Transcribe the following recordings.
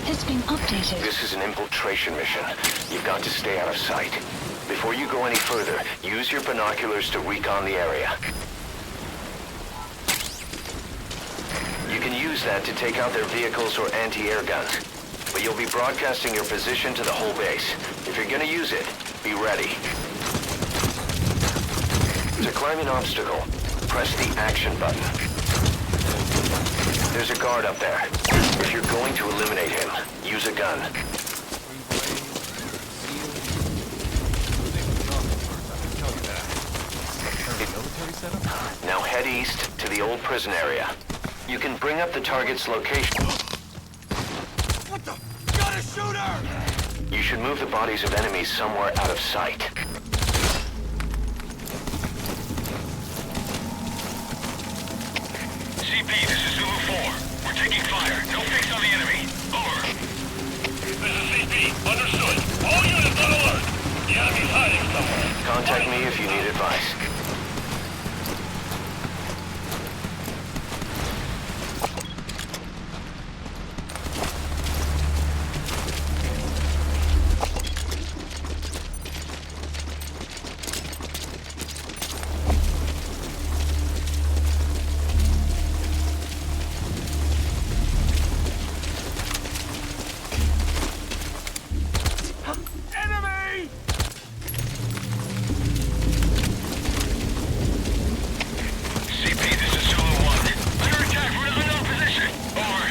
has been updated. This is an infiltration mission. You've got to stay out of sight. Before you go any further, use your binoculars to recon the area. You can use that to take out their vehicles or anti-air guns. But you'll be broadcasting your position to the whole base. If you're gonna use it, be ready. To climb an obstacle, press the action button. There's a guard up there. If you're going to eliminate him, use a gun. Now head east to the old prison area. You can bring up the target's location. What the? Got a shooter! You should move the bodies of enemies somewhere out of sight. CP, this is Zulu 4. We're taking fire. No fix on the enemy. Over. This is CP. Understood. All units on alert. The enemy's hiding somewhere. Contact me if you need advice. Enemy! CP, this is Zulu 1. Under attack from an unknown position. Over.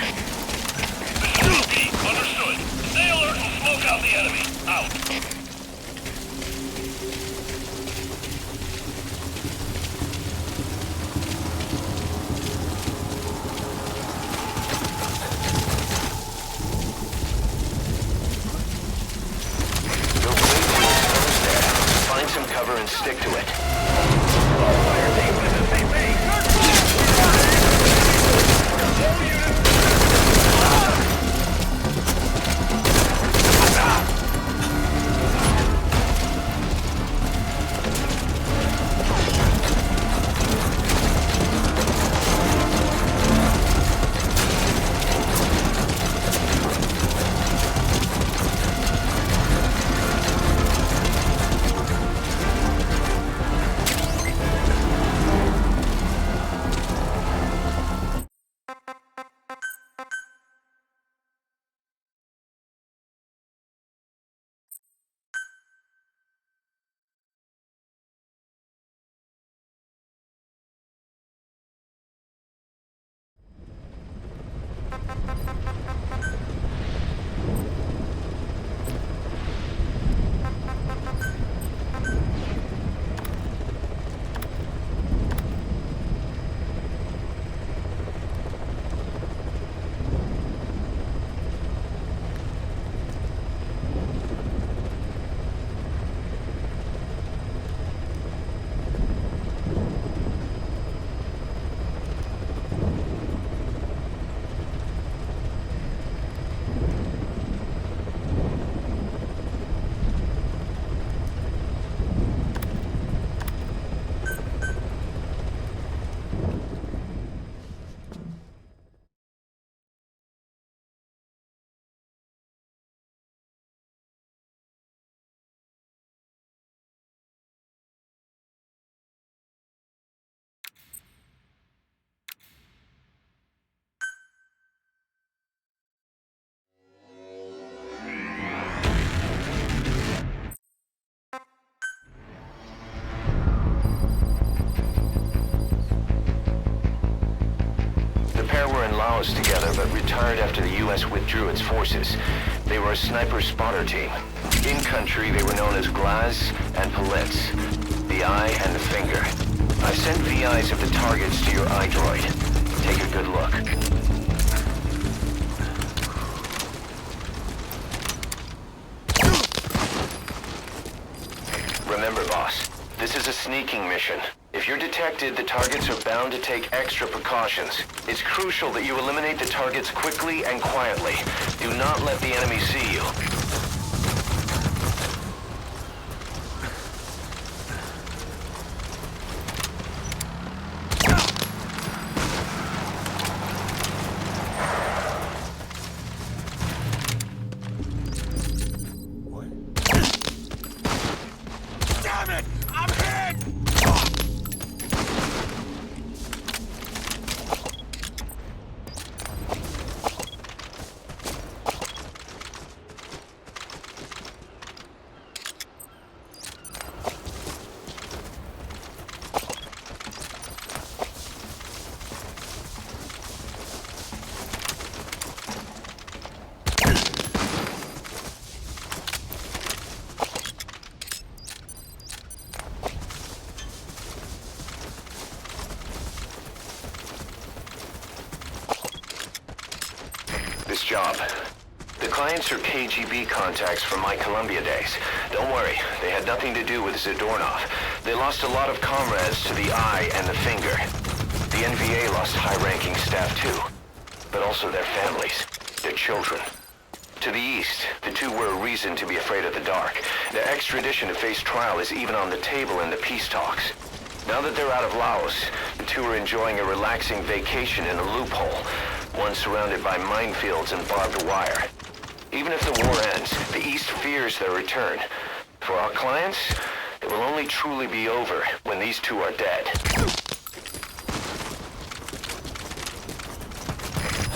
This is CP. Understood. Stay alert and smoke out the enemy. Out. You're way too exposed there. Find some cover and stick to it. Laos together, but retired after the U.S. withdrew its forces. They were a sniper-spotter team. In country, they were known as Glaz and Palitz, the eye and the finger. I've sent VIs of the targets to your iDroid. Take a good look. Remember, boss, this is a sneaking mission. If you're detected, the targets are bound to take extra precautions. It's crucial that you eliminate the targets quickly and quietly. Do not let the enemy see you. job. The clients are KGB contacts from my Columbia days. Don't worry, they had nothing to do with Zadornov. They lost a lot of comrades to the eye and the finger. The NVA lost high-ranking staff too, but also their families, their children. To the east, the two were a reason to be afraid of the dark. Their extradition to face trial is even on the table in the peace talks. Now that they're out of Laos, the two are enjoying a relaxing vacation in a loophole, one surrounded by minefields and barbed wire. Even if the war ends, the East fears their return. For our clients, it will only truly be over when these two are dead.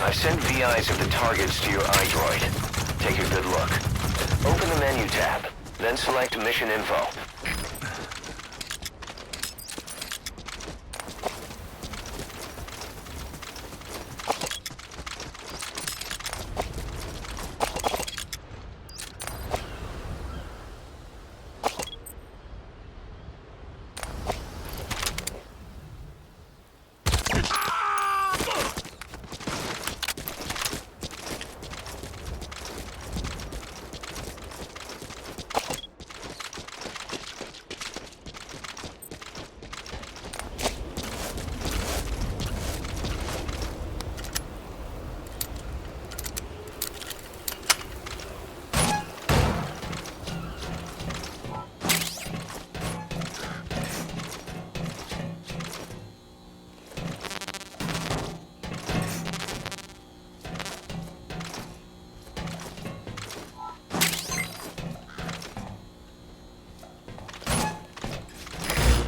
I've sent VIs of the targets to your iDroid. Take a good look. Open the menu tab, then select Mission Info.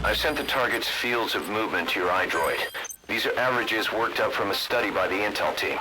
I've sent the target's fields of movement to your iDroid. These are averages worked up from a study by the intel team.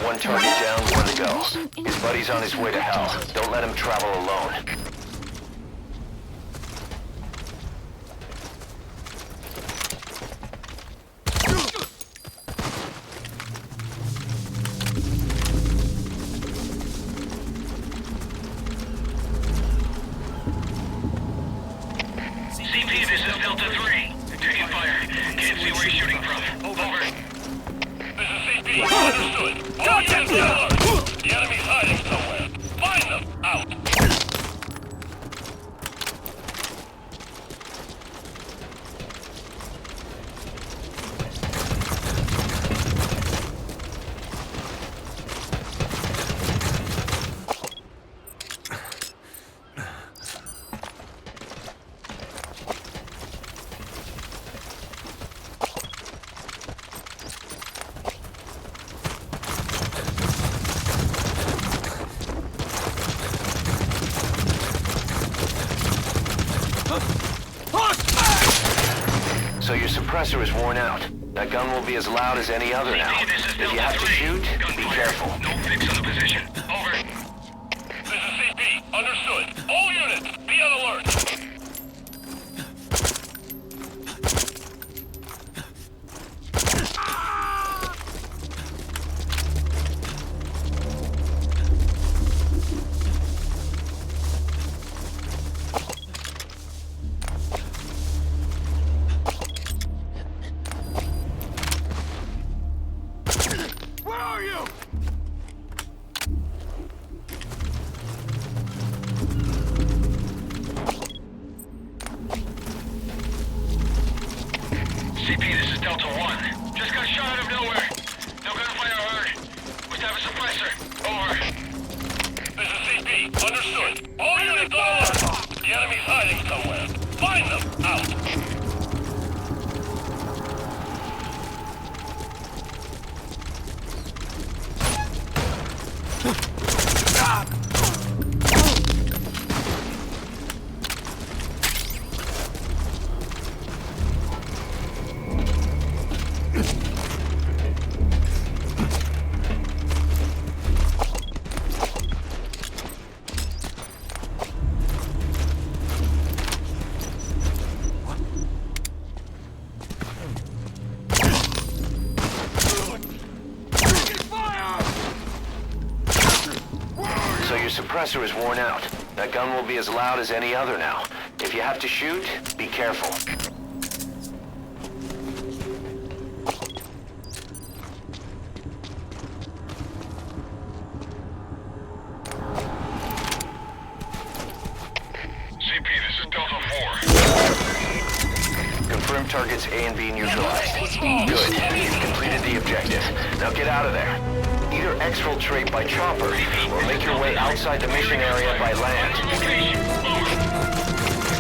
One target down, one to go. His buddy's on his way to hell. Don't let him travel alone. CP, this is Delta 3. Taking fire. Can't see where he's shooting from. Over. This is CP. Understood. All units on alert. The enemy's hiding somewhere. Find them. Out. So your suppressor is worn out. That gun will be as loud as any other now. If you have to shoot, be careful. No fix on the position. Over. This is CP. Understood. All units, be on alert. Where are you? CP, this is Delta 1. Just got shot out of nowhere. No gunfire heard. Must have a suppressor. Over. This is CP. Understood. All units on alert. The enemy's hiding somewhere. Find them. Out. suppressor is worn out. That gun will be as loud as any other now. If you have to shoot, be careful. CP, this is Delta 4. Confirm targets A and B neutralized. Good. You've completed the objective. Now get out of there. Either exfiltrate by chopper, or make your way outside the mission area by land. Location. Over.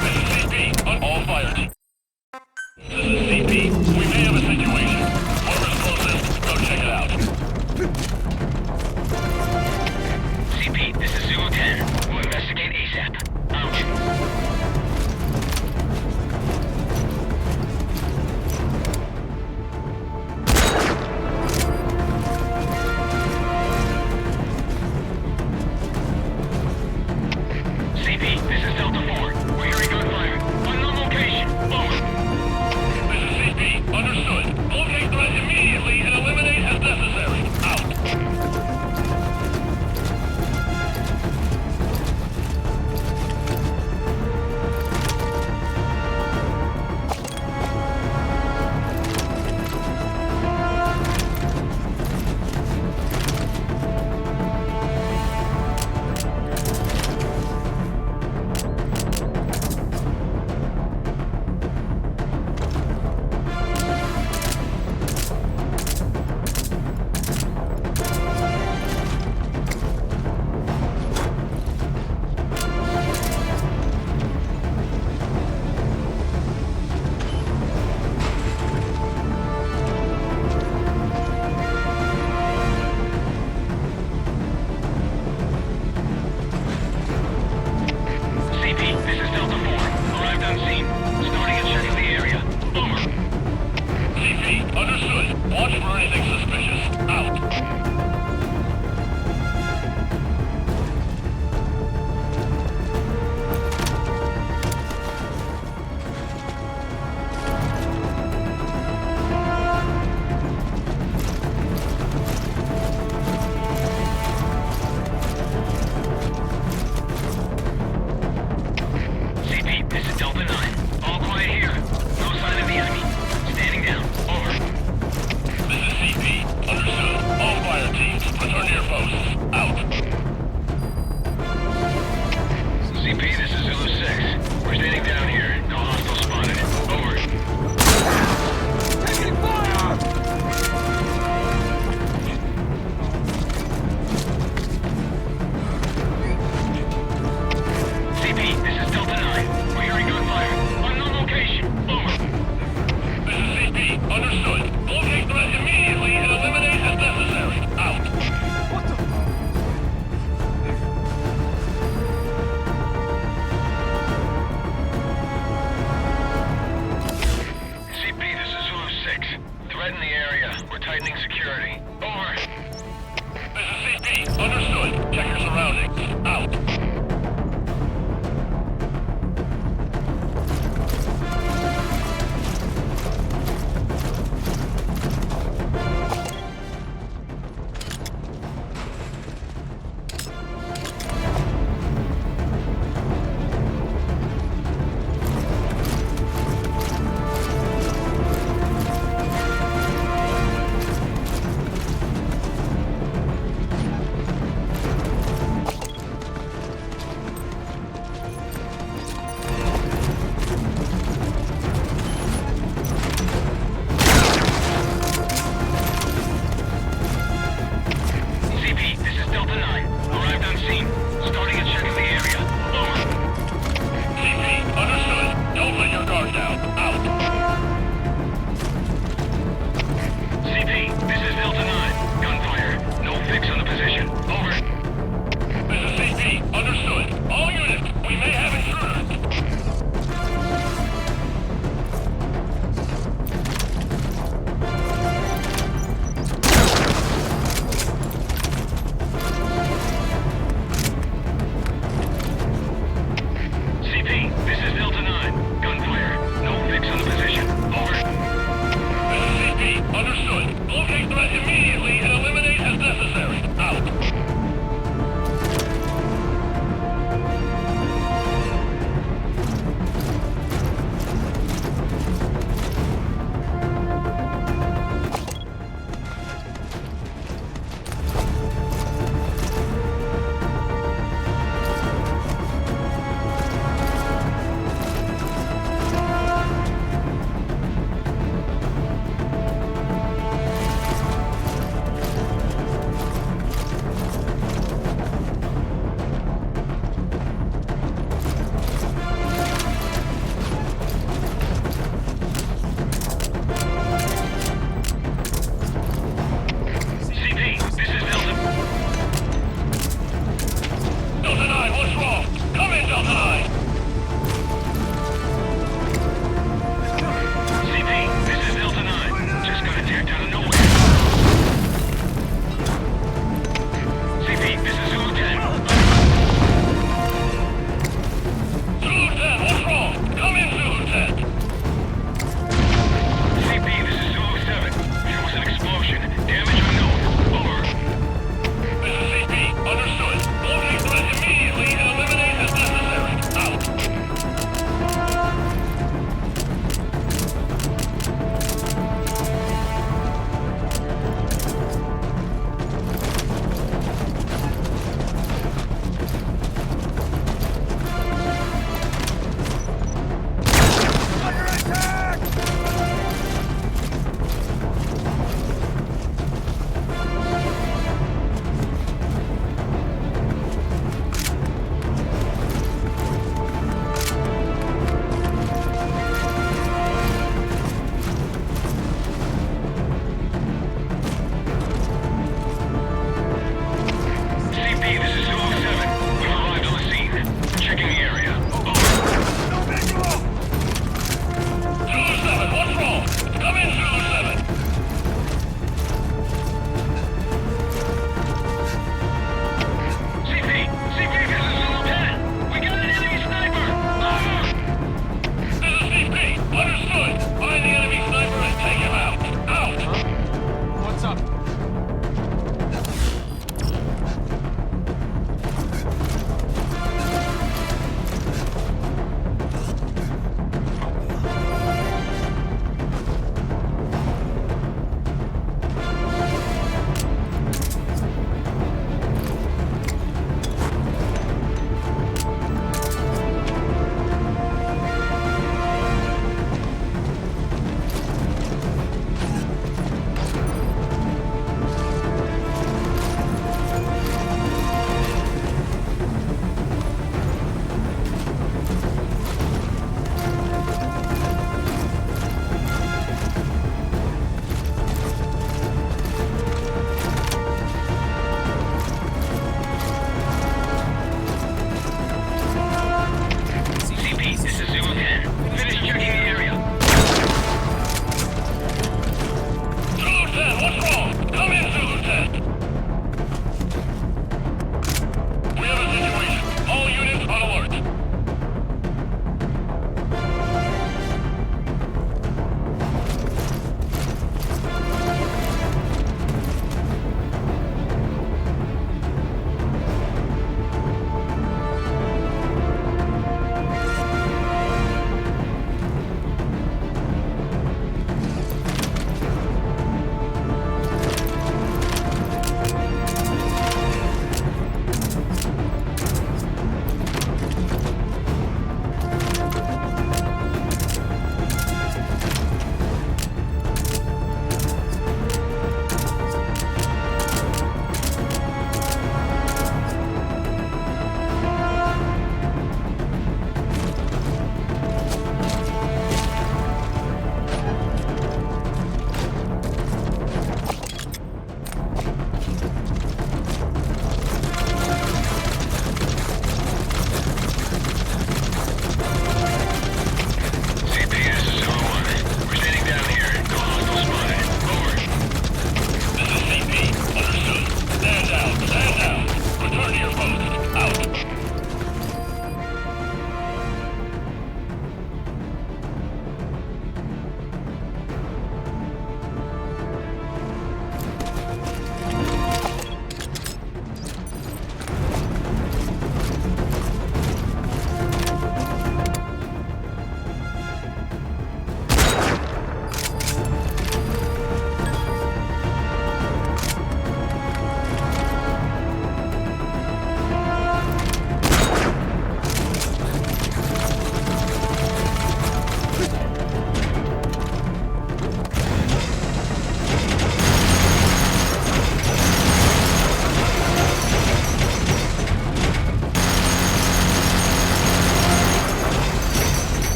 This is CP. On all fires. This is CP. We may have a situation. Whoever's closest, go check it out. CP, this is Zulu 10. We'll investigate ASAP. Out.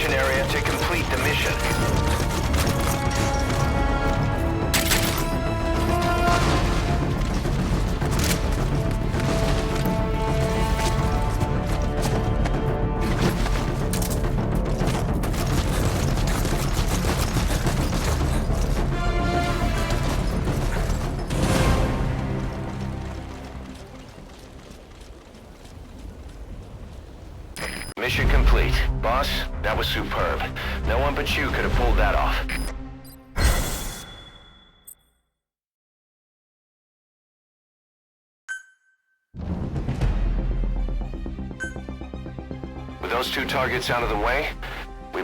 extraction area to complete the mission. Mission complete. Boss, that was superb. No one but you could have pulled that off. With those two targets out of the way, we...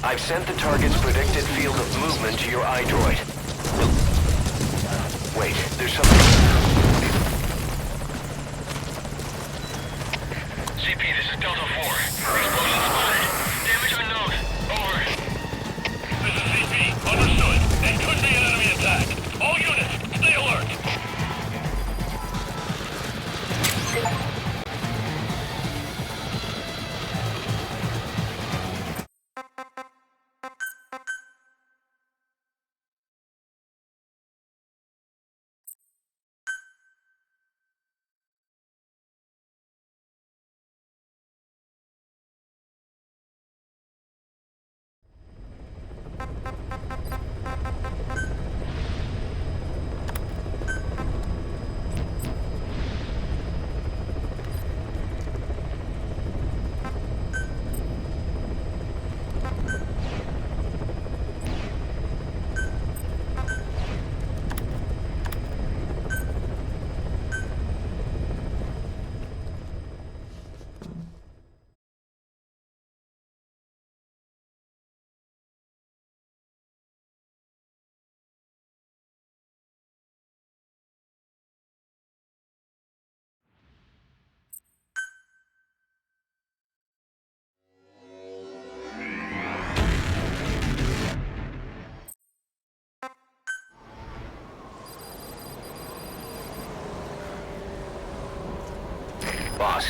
I've sent the target's predicted field of movement to your iDroid. Wait, there's something... CP, this is Delta 4. Explosion spotted. Damage unknown. Over. This is CP. Understood. It could be an enemy attack. All units, stay alert. Boss,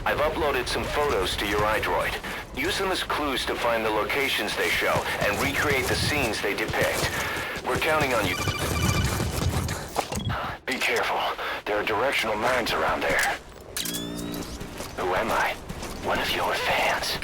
I've uploaded some photos to your iDroid. Use them as clues to find the locations they show and recreate the scenes they depict. We're counting on you. Be careful. There are directional mines around there. Who am I? One of your fans.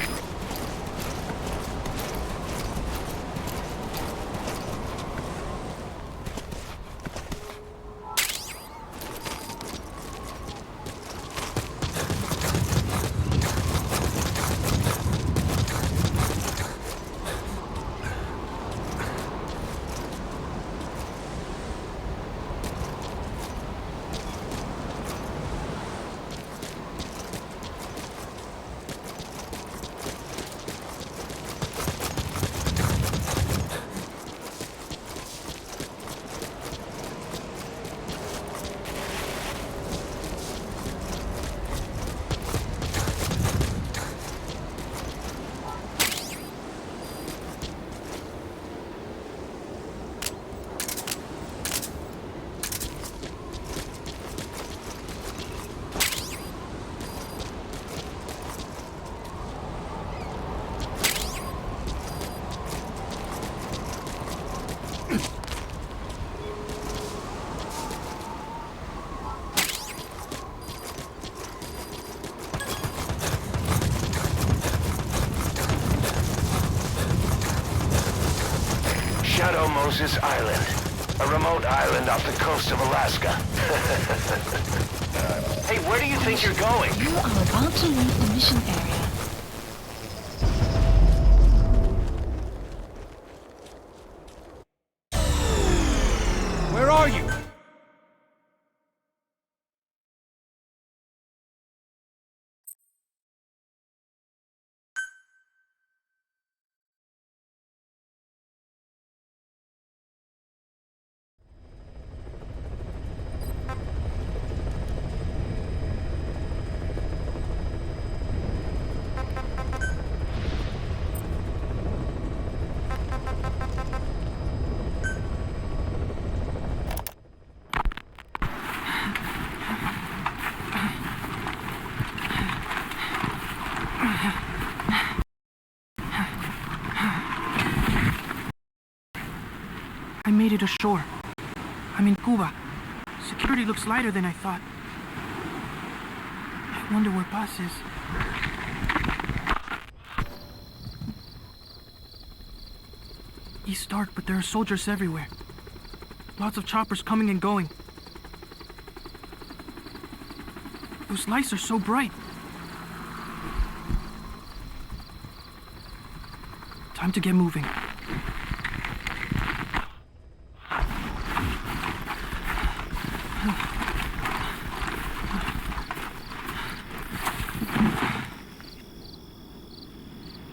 Shadow Moses Island, a remote island off the coast of Alaska. Hey, where do you think you're going? You are about to leave the mission area. Where are you? I made it ashore. I'm in Cuba. Security looks lighter than I thought. I wonder where Paz is. It's dark, but there are soldiers everywhere. Lots of choppers coming and going. Those lights are so bright. Time to get moving.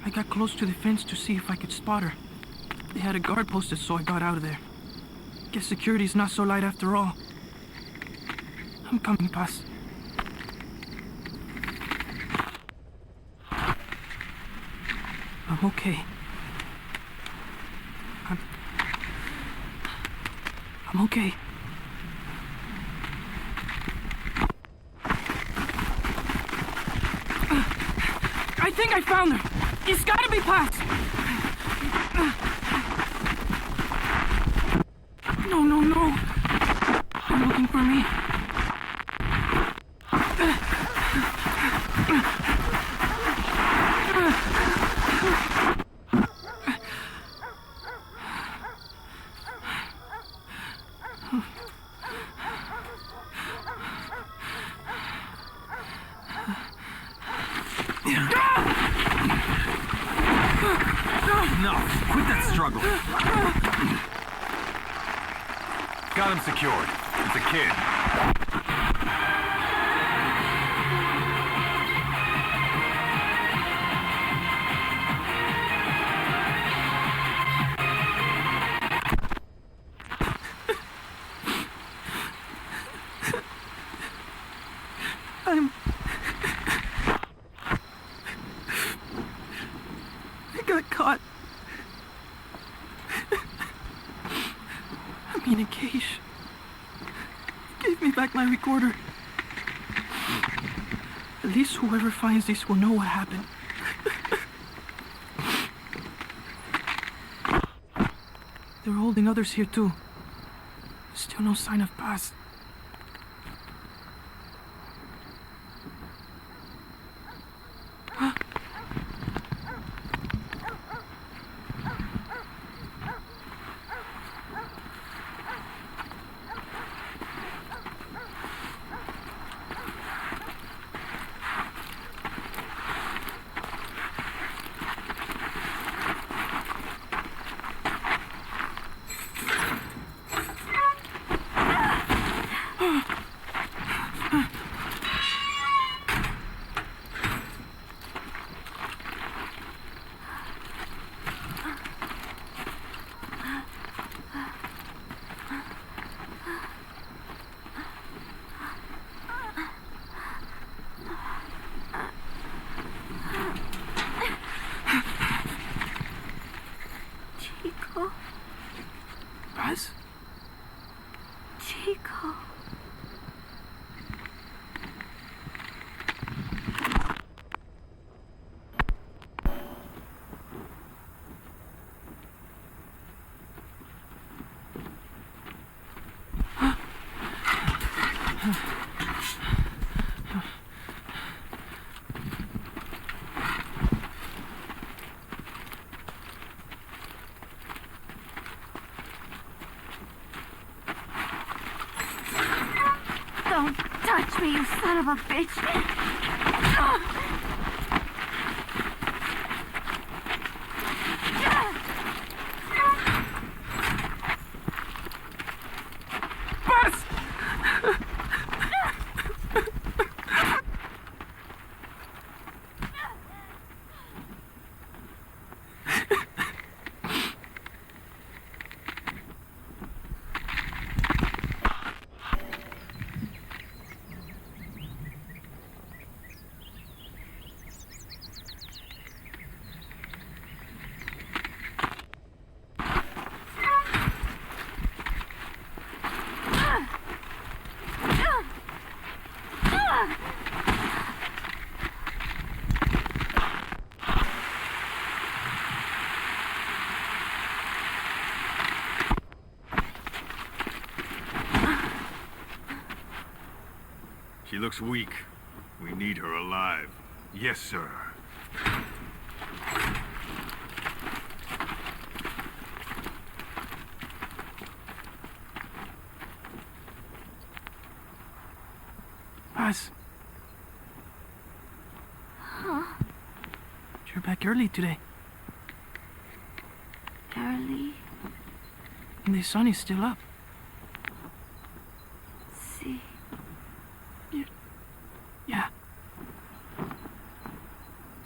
I got close to the fence to see if I could spot her. They had a guard posted, so I got out of there. Guess security's not so light after all. I'm coming, Paz. I'm okay. I'm okay. I think I found her. It's gotta be Paz. No. They're looking for me. Enough! Quit that struggle! Got him secured. It's a kid. I got caught. I'm in a cage. Give me back my recorder. At least whoever finds this will know what happened. They're holding others here too. Still no sign of Paz. Paz? Chico. Don't touch me, you son of a bitch! She looks weak. We need her alive. Yes, sir. Paz. Huh? You're back early today. Early. And the sun is still up. See. Yeah.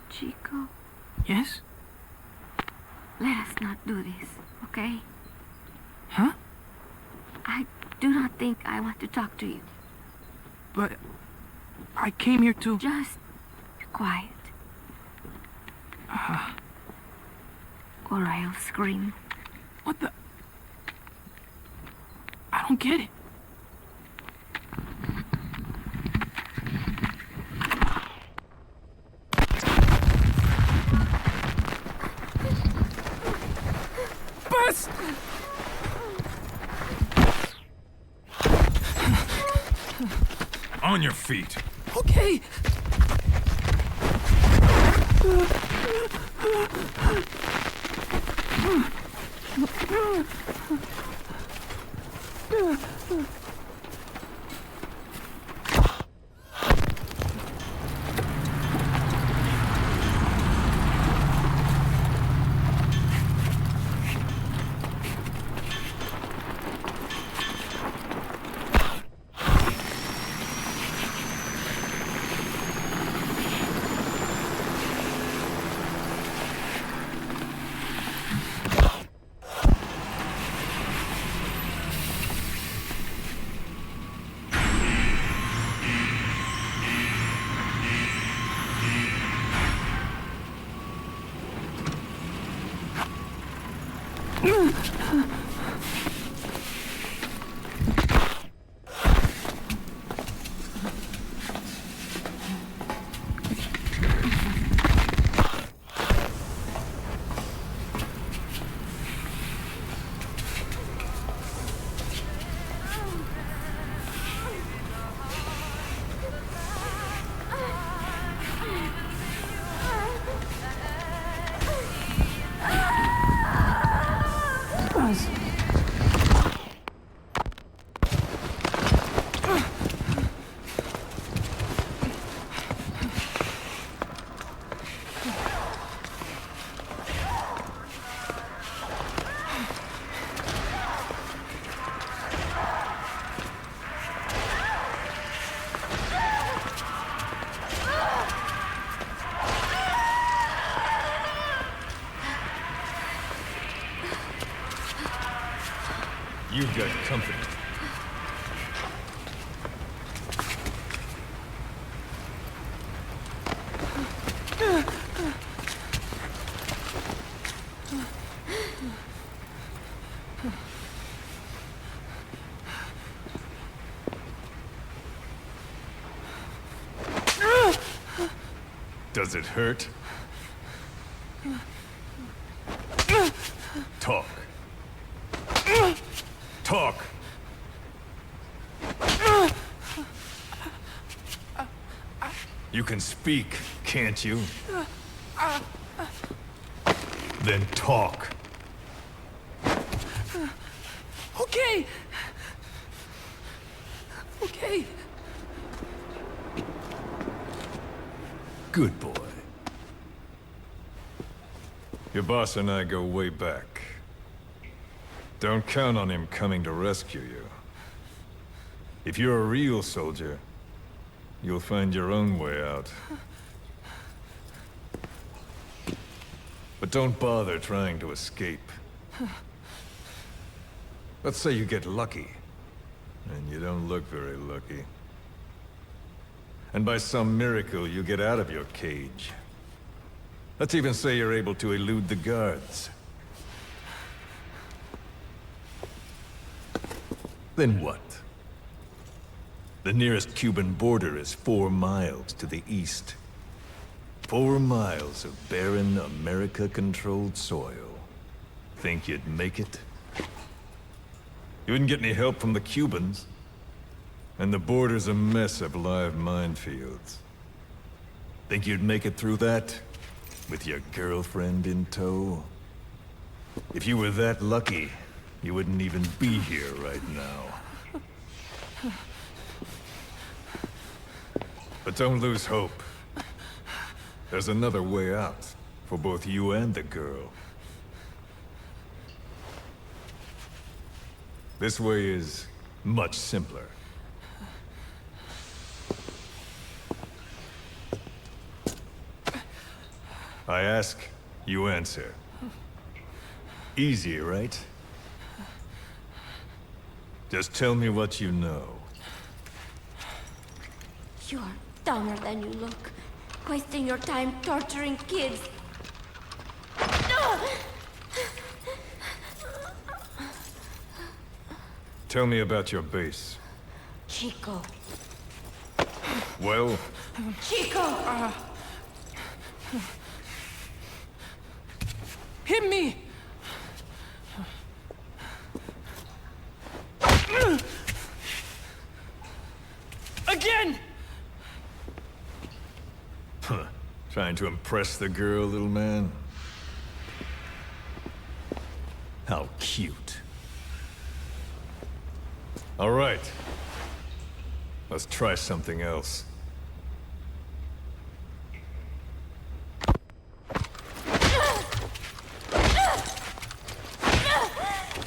Chico. Yes? Let us not do this, okay? Huh? I do not think I want to talk to you. But I came here to... Just be quiet. Or I'll scream. What the... I don't get it. Bus! On your feet. Okay. You've got company. Does it hurt? Talk. Talk! You can speak, can't you? Then talk. Okay. Okay. Good boy. Your boss and I go way back. Don't count on him coming to rescue you. If you're a real soldier, you'll find your own way out. But don't bother trying to escape. Let's say you get lucky, and you don't look very lucky. And by some miracle, you get out of your cage. Let's even say you're able to elude the guards. Then what? The nearest Cuban border is 4 miles to the east. 4 miles of barren, America-controlled soil. Think you'd make it? You wouldn't get any help from the Cubans. And the border's a mess of live minefields. Think you'd make it through that? With your girlfriend in tow? If you were that lucky, you wouldn't even be here right now. But don't lose hope. There's another way out, for both you and the girl. This way is much simpler. I ask, you answer. Easy, right? Just tell me what you know. You're dumber than you look. Wasting your time torturing kids. Tell me about your base. Chico. Well, Chico! Hit me! Again! trying to impress the girl, little man? How cute. All right. Let's try something else.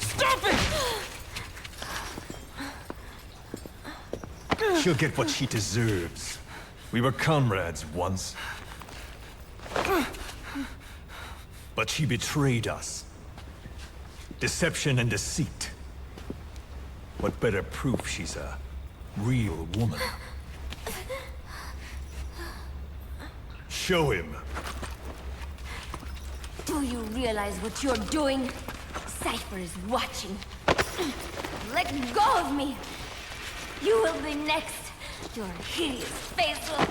Stop it! She'll get what she deserves. We were comrades once. But she betrayed us. Deception and deceit. What better proof she's a real woman? Show him. Do you realize what you're doing? Cypher is watching. Let go of me! You will be next. Your hideous face will...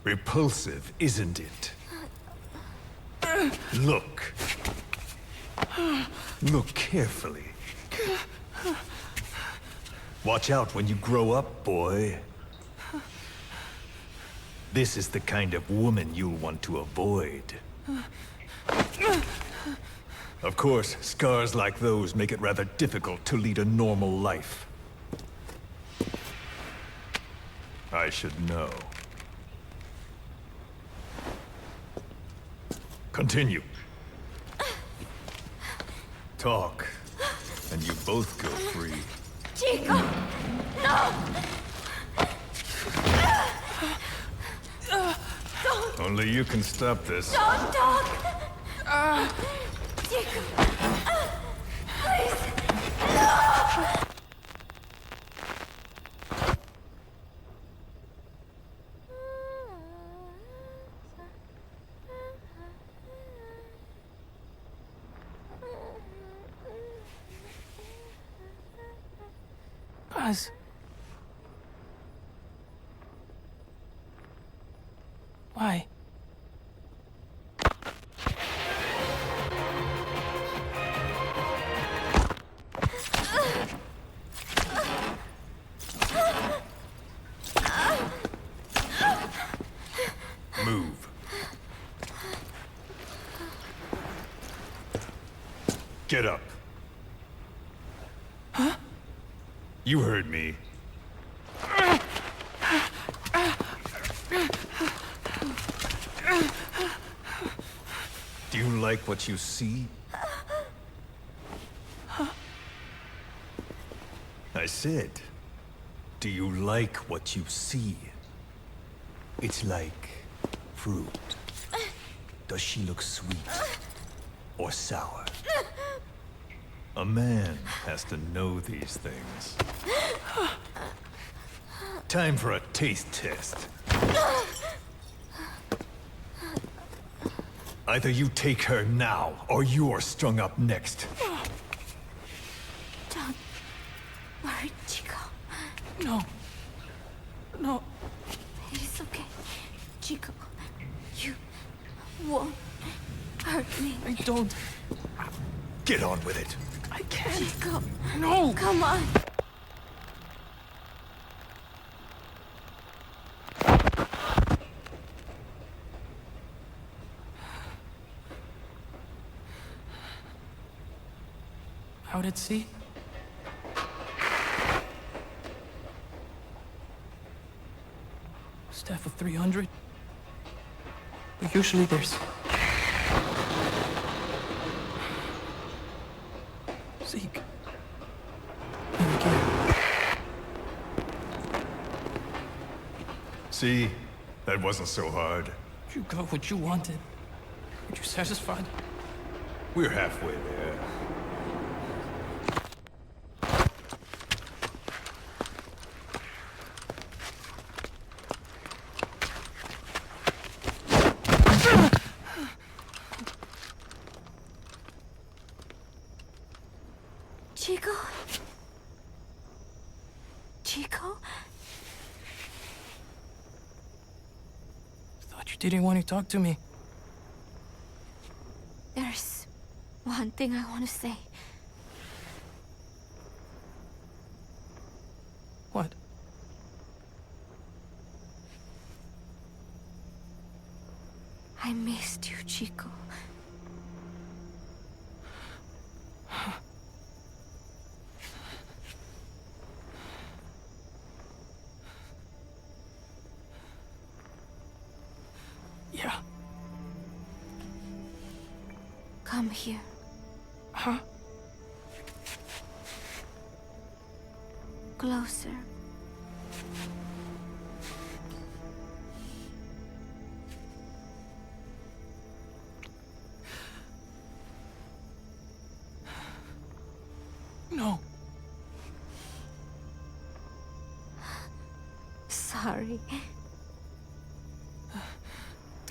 Repulsive, isn't it? Look. Look carefully. Watch out when you grow up, boy. This is the kind of woman you'll want to avoid. Of course, scars like those make it rather difficult to lead a normal life. I should know. Continue. Talk, and you both go free. Chico! No! Only you can stop this. Don't talk! Chico! Please! No! Buzz. Why? Move. Get up. Huh? You heard me. Do you like what you see? I said, do you like what you see? It's like fruit. Does she look sweet or sour? A man has to know these things. Time for a taste test. Either you take her now, or you're strung up next. Don't worry, Chico. No. No. It is okay. Chico, you won't hurt me. I don't. Get on with it. I can't. Chico, No! come on. Out at sea? Staff of 300. But usually there's... Zeke. And again. See? That wasn't so hard. You got what you wanted. Are you satisfied? We're halfway there. Chico? Chico? Thought you didn't want to talk to me. There's one thing I want to say. What? I missed you, Chico. Yeah. Come here. Huh? Closer. No. Sorry.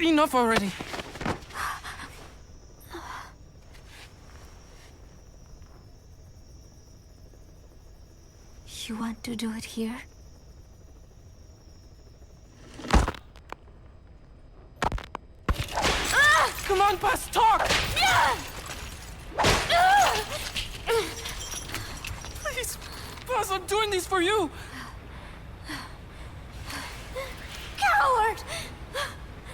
Enough already. You want to do it here? Come on, Buzz, talk! Please, Buzz, I'm doing this for you. Coward!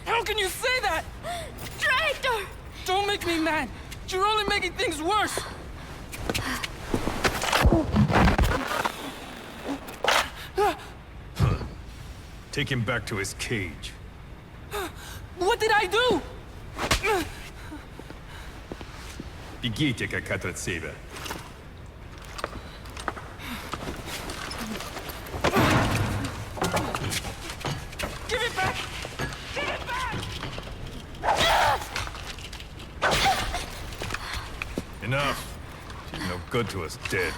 How can you say that? Traitor! Don't make me mad. You're only making things worse. Take him back to his cage. What did I do? Бегите, как от себя. Give it back! Give it back! Enough. She's no good to us dead.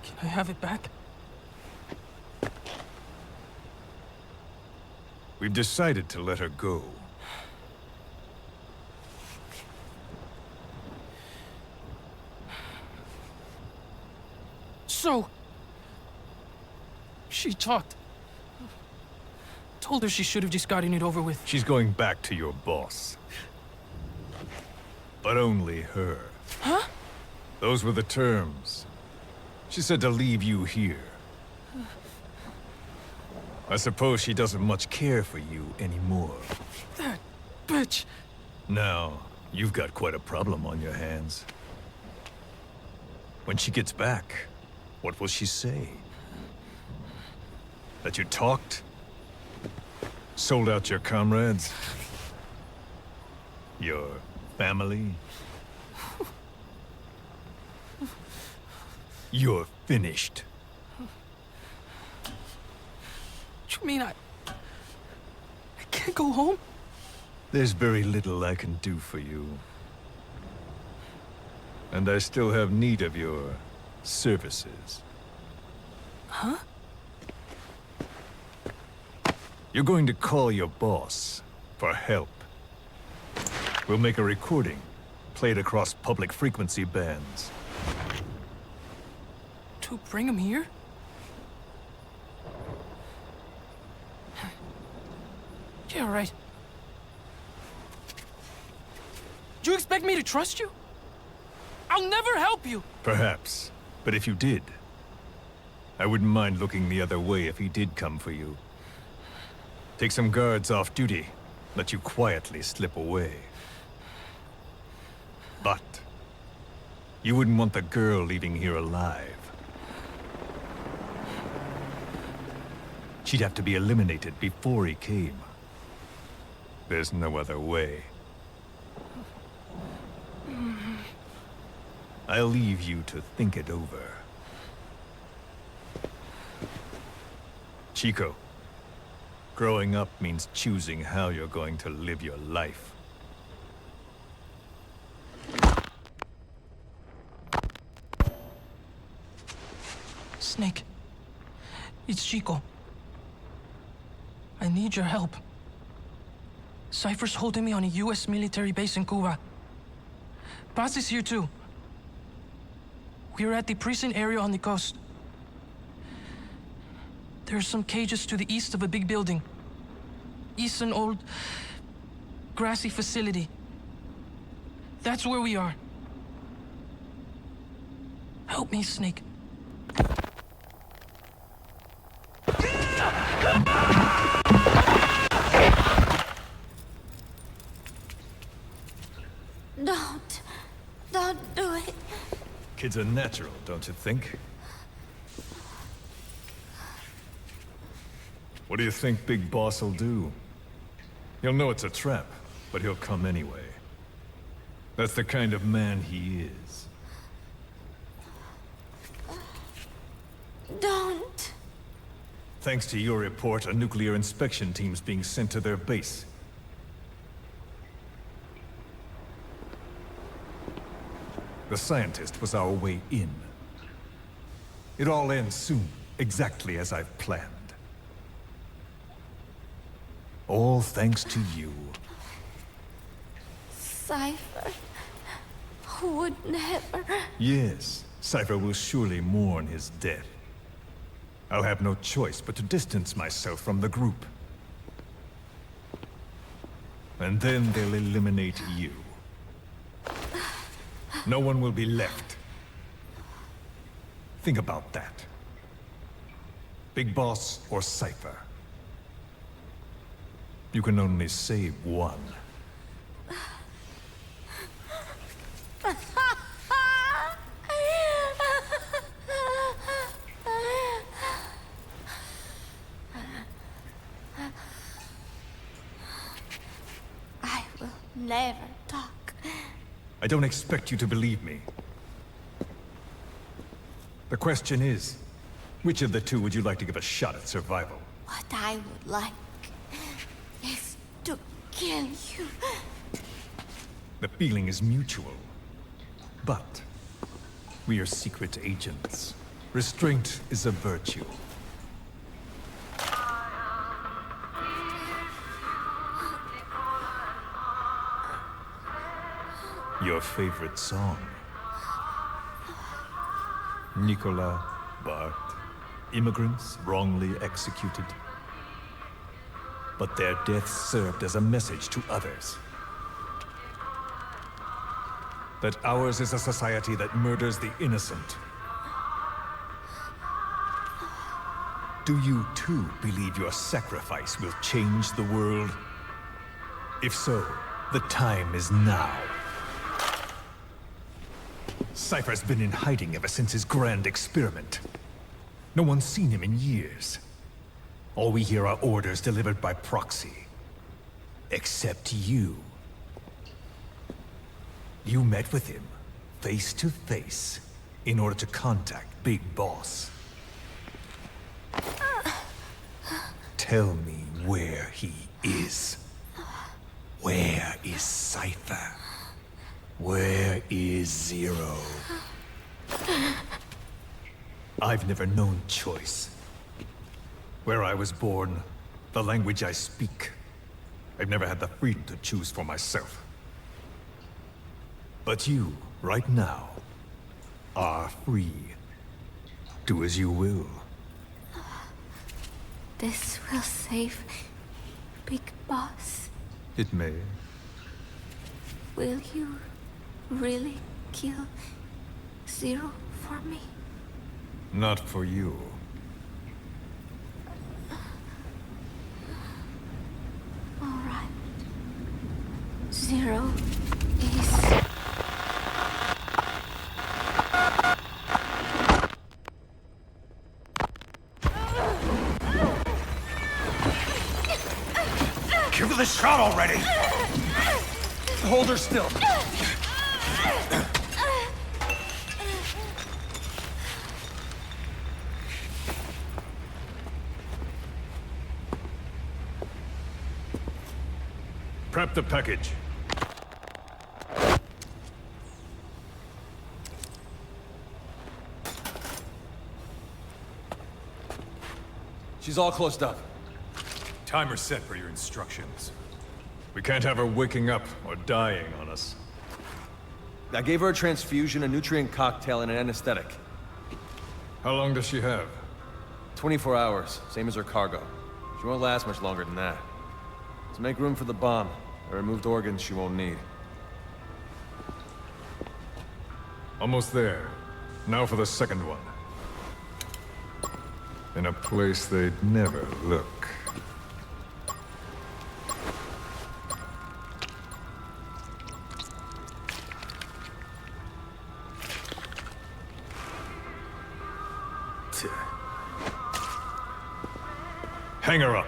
Can I have it back? We've decided to let her go. So... she talked. Told her she should have just gotten it over with. She's going back to your boss. But only her. Huh? Those were the terms. She said to leave you here. I suppose she doesn't much care for you anymore. That bitch. Now, you've got quite a problem on your hands. When she gets back, what will she say? That you talked? Sold out your comrades? Your family? You're finished. You mean I can't go home? There's very little I can do for you. And I still have need of your services. Huh? You're going to call your boss for help. We'll make a recording, play it across public frequency bands. To bring him here? Yeah, right. Do you expect me to trust you? I'll never help you! Perhaps. But if you did, I wouldn't mind looking the other way if he did come for you. Take some guards off duty, let you quietly slip away. But you wouldn't want the girl leaving here alive. She'd have to be eliminated before he came. There's no other way. I'll leave you to think it over. Chico, growing up means choosing how you're going to live your life. Snake. It's Chico. I need your help. Cypher's holding me on a US military base in Cuba. Paz is here too. We're at the prison area on the coast. There are some cages to the east of a big building. It's an old, grassy facility. That's where we are. Help me, Snake. Don't do it. Kid's a natural, don't you think? What do you think Big Boss will do? He'll know it's a trap, but he'll come anyway. That's the kind of man he is. Don't. Thanks to your report, a nuclear inspection team's being sent to their base. The scientist was our way in. It all ends soon, exactly as I've planned. All thanks to you. Cypher would never. Yes, Cypher will surely mourn his death. I'll have no choice but to distance myself from the group. And then they'll eliminate you. No one will be left. Think about that. Big Boss or Cypher. You can only save one. I will never talk. I don't expect you to believe me. The question is, which of the two would you like to give a shot at survival? What I would like is to kill you. The feeling is mutual. But we are secret agents. Restraint is a virtue. Your favorite song. Nicola, Bart, immigrants wrongly executed. But their deaths served as a message to others. That ours is a society that murders the innocent. Do you too believe your sacrifice will change the world? If so, the time is now. Cypher's been in hiding ever since his grand experiment. No one's seen him in years. All we hear are orders delivered by proxy. Except you. You met with him, face to face, in order to contact Big Boss. Tell me where he is. Where is Cypher? Where is Zero? I've never known choice. Where I was born, the language I speak, I've never had the freedom to choose for myself. But you, right now, are free. Do as you will. This will save Big Boss. It may. Will you really kill Zero for me? Not for you. Zero is... Give her the shot already! Hold her still. Prep the package. She's all closed up. Timer set for your instructions. We can't have her waking up or dying on us. I gave her a transfusion, a nutrient cocktail, and an anesthetic. How long does she have? 24 hours, same as her cargo. She won't last much longer than that. To make room for the bomb, I removed organs she won't need. Almost there. Now for the second one. In a place they'd never look. Hang her up.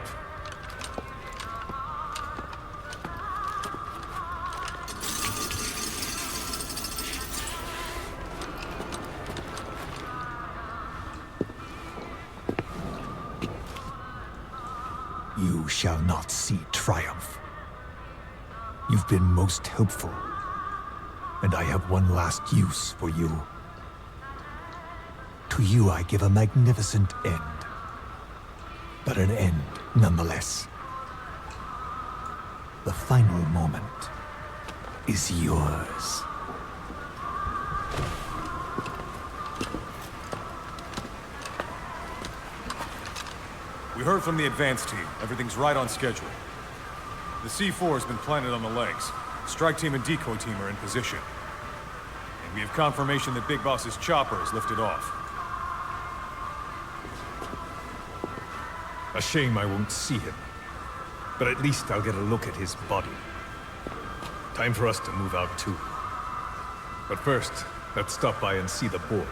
You shall not see triumph. You've been most helpful, and I have one last use for you. To you I give a magnificent end, but an end nonetheless. The final moment is yours. We heard from the advance team. Everything's right on schedule. The C4 has been planted on the legs. Strike team and decoy team are in position. And we have confirmation that Big Boss's chopper is lifted off. A shame I won't see him. But at least I'll get a look at his body. Time for us to move out too. But first, let's stop by and see the boy.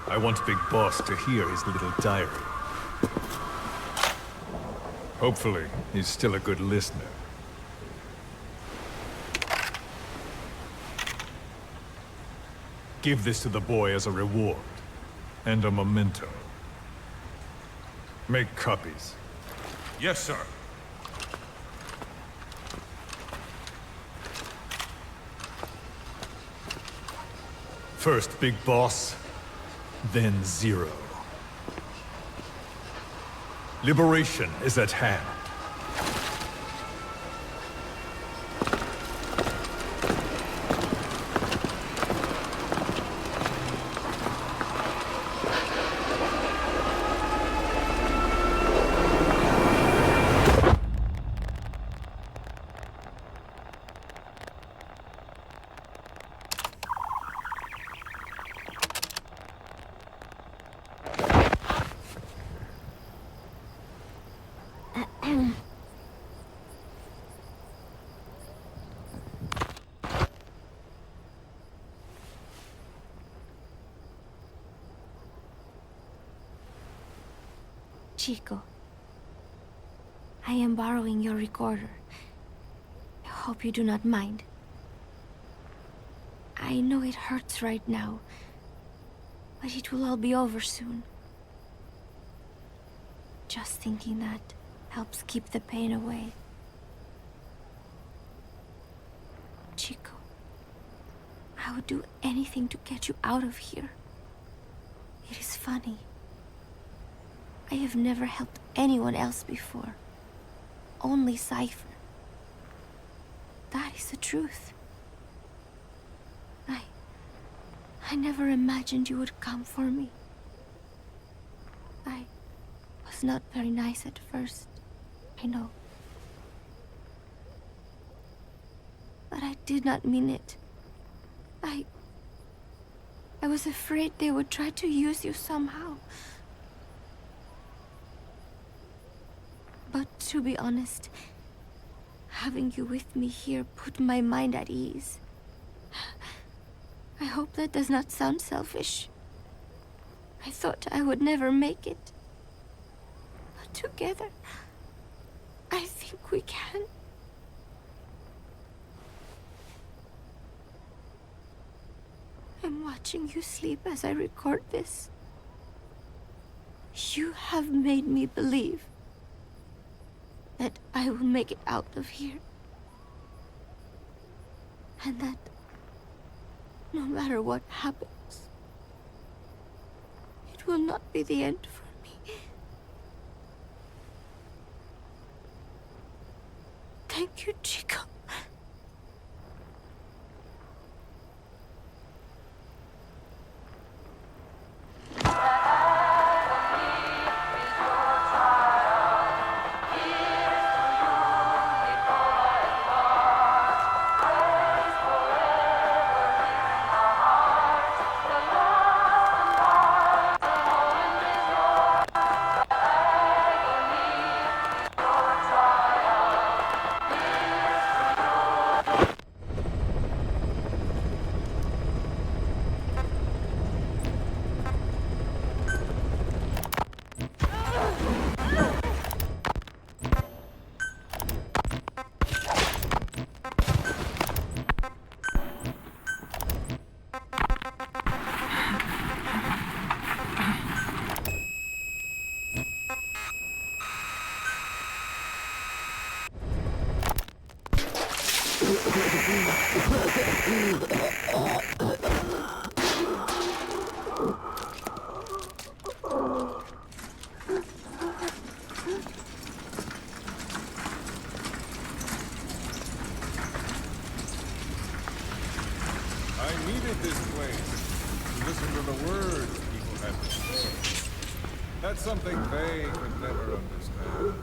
I want Big Boss to hear his little diary. Hopefully, he's still a good listener. Give this to the boy as a reward. And a memento. Make copies. Yes, sir. First Big Boss, then Zero. Liberation is at hand. Chico, I am borrowing your recorder. I hope you do not mind. I know it hurts right now, but it will all be over soon. Just thinking that helps keep the pain away. Chico, I would do anything to get you out of here. It is funny. I have never helped anyone else before. Only Cypher. That is the truth. I never imagined you would come for me. I was not very nice at first, I know. But I did not mean it. I was afraid they would try to use you somehow. But to be honest, Having you with me here put my mind at ease. I hope that does not sound selfish. I thought I would never make it. But together, I think we can. I'm watching you sleep as I record this. You have made me believe that I will make it out of here. And that no matter what happens, it will not be the end for me. Thank you, Chico. I needed this place to listen to the words people had to say. That's something they could never understand.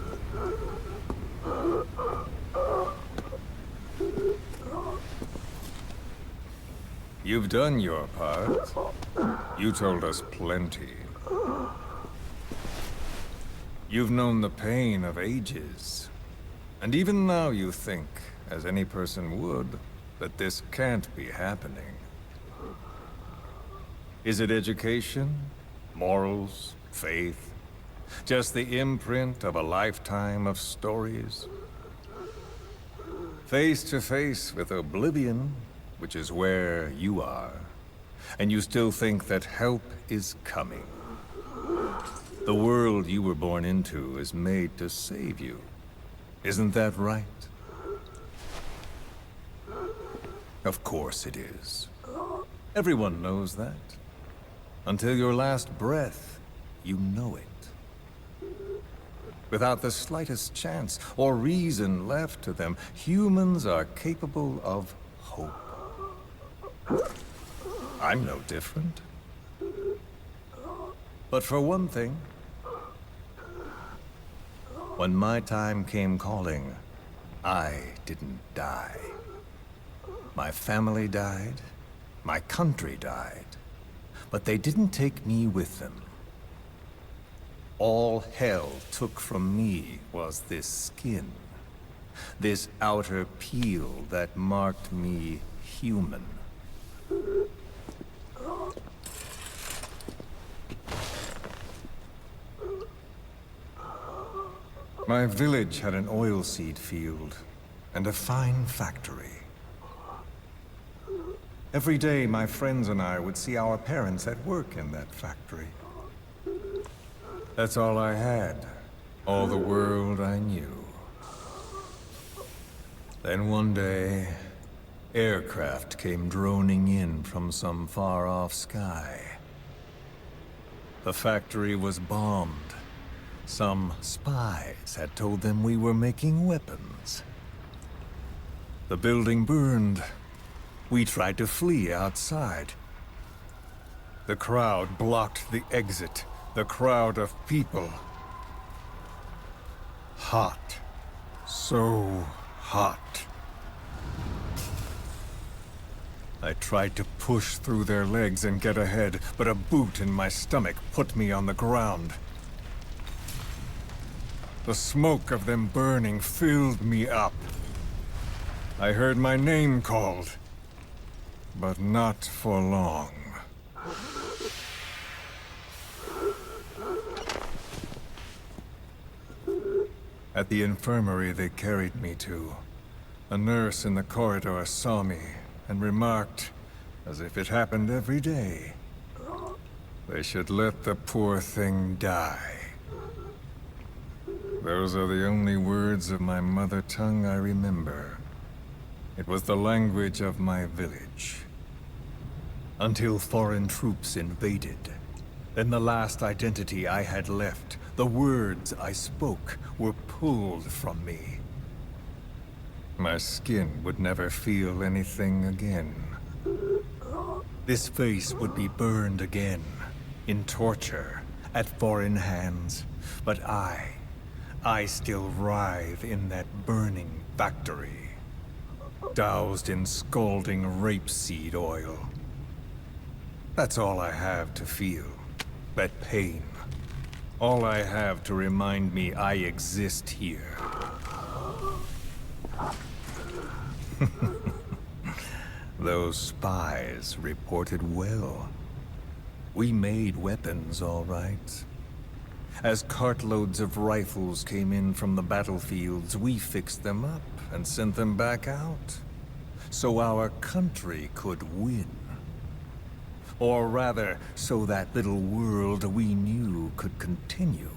You've done your part. You told us plenty. You've known the pain of ages. And even now you think, as any person would, that this can't be happening. Is it education? Morals? Faith? Just the imprint of a lifetime of stories? Face to face with oblivion, which is where you are, and you still think that help is coming. The world you were born into is made to save you. Isn't that right? Of course it is. Everyone knows that. Until your last breath, you know it. Without the slightest chance or reason left to them, humans are capable of hope. I'm no different. But for one thing, when my time came calling, I didn't die. My family died, my country died, but they didn't take me with them. All hell took from me was this skin, this outer peel that marked me human. My village had an oilseed field and a fine factory. Every day, my friends and I would see our parents at work in that factory. That's all I had, all the world I knew. Then one day, aircraft came droning in from some far-off sky. The factory was bombed. Some spies had told them we were making weapons. The building burned. We tried to flee outside. The crowd blocked the exit. The crowd of people. Hot. So hot. I tried to push through their legs and get ahead, but a boot in my stomach put me on the ground. The smoke of them burning filled me up. I heard my name called, but not for long. At the infirmary they carried me to, a nurse in the corridor saw me and remarked, as if it happened every day, they should let the poor thing die. Those are the only words of my mother tongue I remember. It was the language of my village. Until foreign troops invaded. Then the last identity I had left, the words I spoke, were pulled from me. My skin would never feel anything again. This face would be burned again, in torture, at foreign hands. But I still writhe in that burning factory, doused in scalding rapeseed oil. That's all I have to feel, that pain. All I have to remind me I exist here. Those spies reported well. We made weapons, all right. As cartloads of rifles came in from the battlefields, we fixed them up and sent them back out. So our country could win. Or rather, so that little world we knew could continue.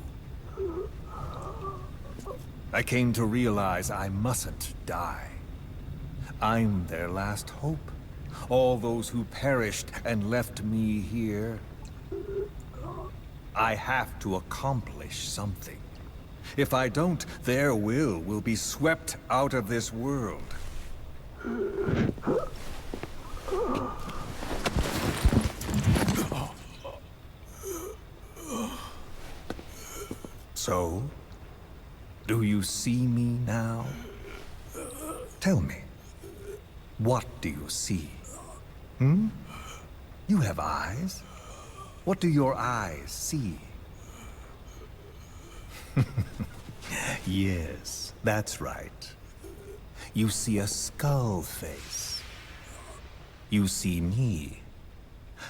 I came to realize I mustn't die. I'm their last hope. All those who perished and left me here. I have to accomplish something. If I don't, their will be swept out of this world. So, do you see me now? Tell me, what do you see? You have eyes. What do your eyes see? Yes, that's right. You see a skull face. You see me.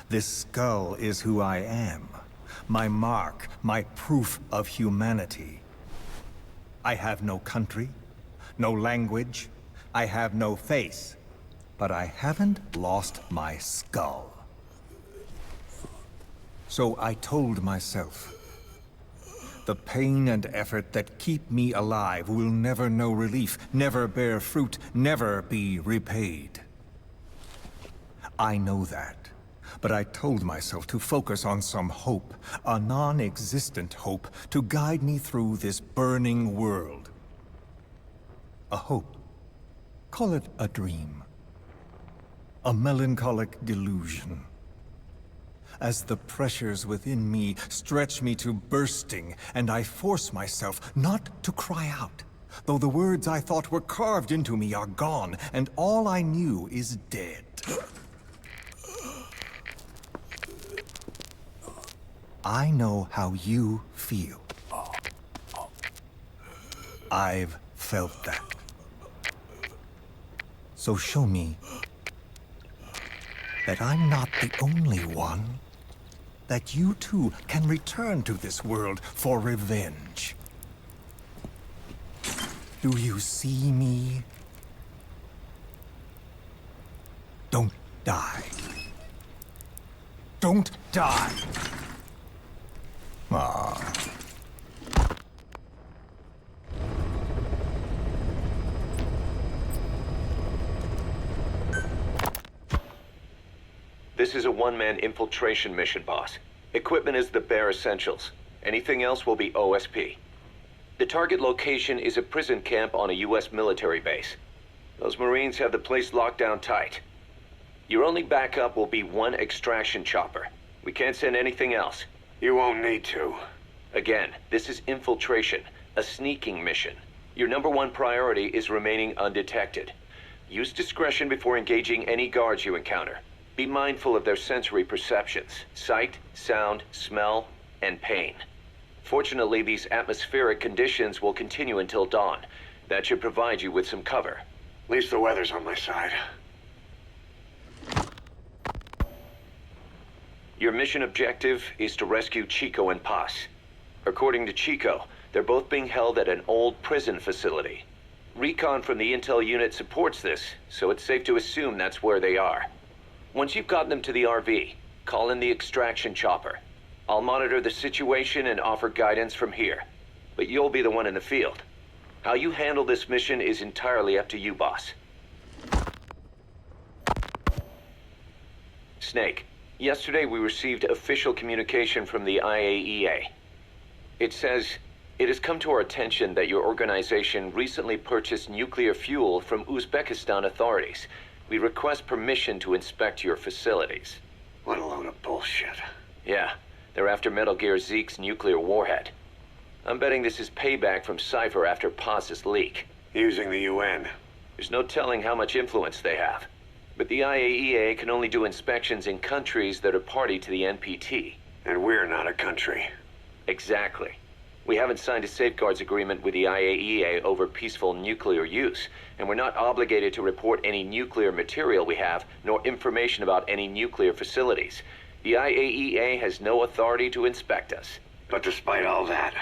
This skull is who I am. My mark, my proof of humanity. I have no country, no language, I have no face. But I haven't lost my skull. So I told myself, the pain and effort that keep me alive will never know relief, never bear fruit, never be repaid. I know that, but I told myself to focus on some hope, a non-existent hope, to guide me through this burning world. A hope. Call it a dream. A melancholic delusion. As the pressures within me stretch me to bursting, and I force myself not to cry out, though the words I thought were carved into me are gone, and all I knew is dead. I know how you feel. I've felt that. So show me that I'm not the only one. That you too can return to this world for revenge. Do you see me? Don't die. Don't die! Ah. This is a one-man infiltration mission, boss. Equipment is the bare essentials. Anything else will be OSP. The target location is a prison camp on a U.S. military base. Those Marines have the place locked down tight. Your only backup will be one extraction chopper. We can't send anything else. You won't need to. Again, this is infiltration, a sneaking mission. Your #1 priority is remaining undetected. Use discretion before engaging any guards you encounter. Be mindful of their sensory perceptions: sight, sound, smell, and pain. Fortunately, these atmospheric conditions will continue until dawn. That should provide you with some cover. At least the weather's on my side. Your mission objective is to rescue Chico and Paz. According to Chico, they're both being held at an old prison facility. Recon from the intel unit supports this, so it's safe to assume that's where they are. Once you've gotten them to the RV, call in the extraction chopper. I'll monitor the situation and offer guidance from here, but you'll be the one in the field. How you handle this mission is entirely up to you, boss. Snake, yesterday we received official communication from the IAEA. It says, it has come to our attention that your organization recently purchased nuclear fuel from Uzbekistan authorities. We request permission to inspect your facilities. What a load of bullshit. Yeah, they're after Metal Gear Zeke's nuclear warhead. I'm betting this is payback from Cypher after Paz's leak. Using the UN. There's no telling how much influence they have. But the IAEA can only do inspections in countries that are party to the NPT. And we're not a country. Exactly. We haven't signed a safeguards agreement with the IAEA over peaceful nuclear use, and we're not obligated to report any nuclear material we have, nor information about any nuclear facilities. The IAEA has no authority to inspect us. But despite all that...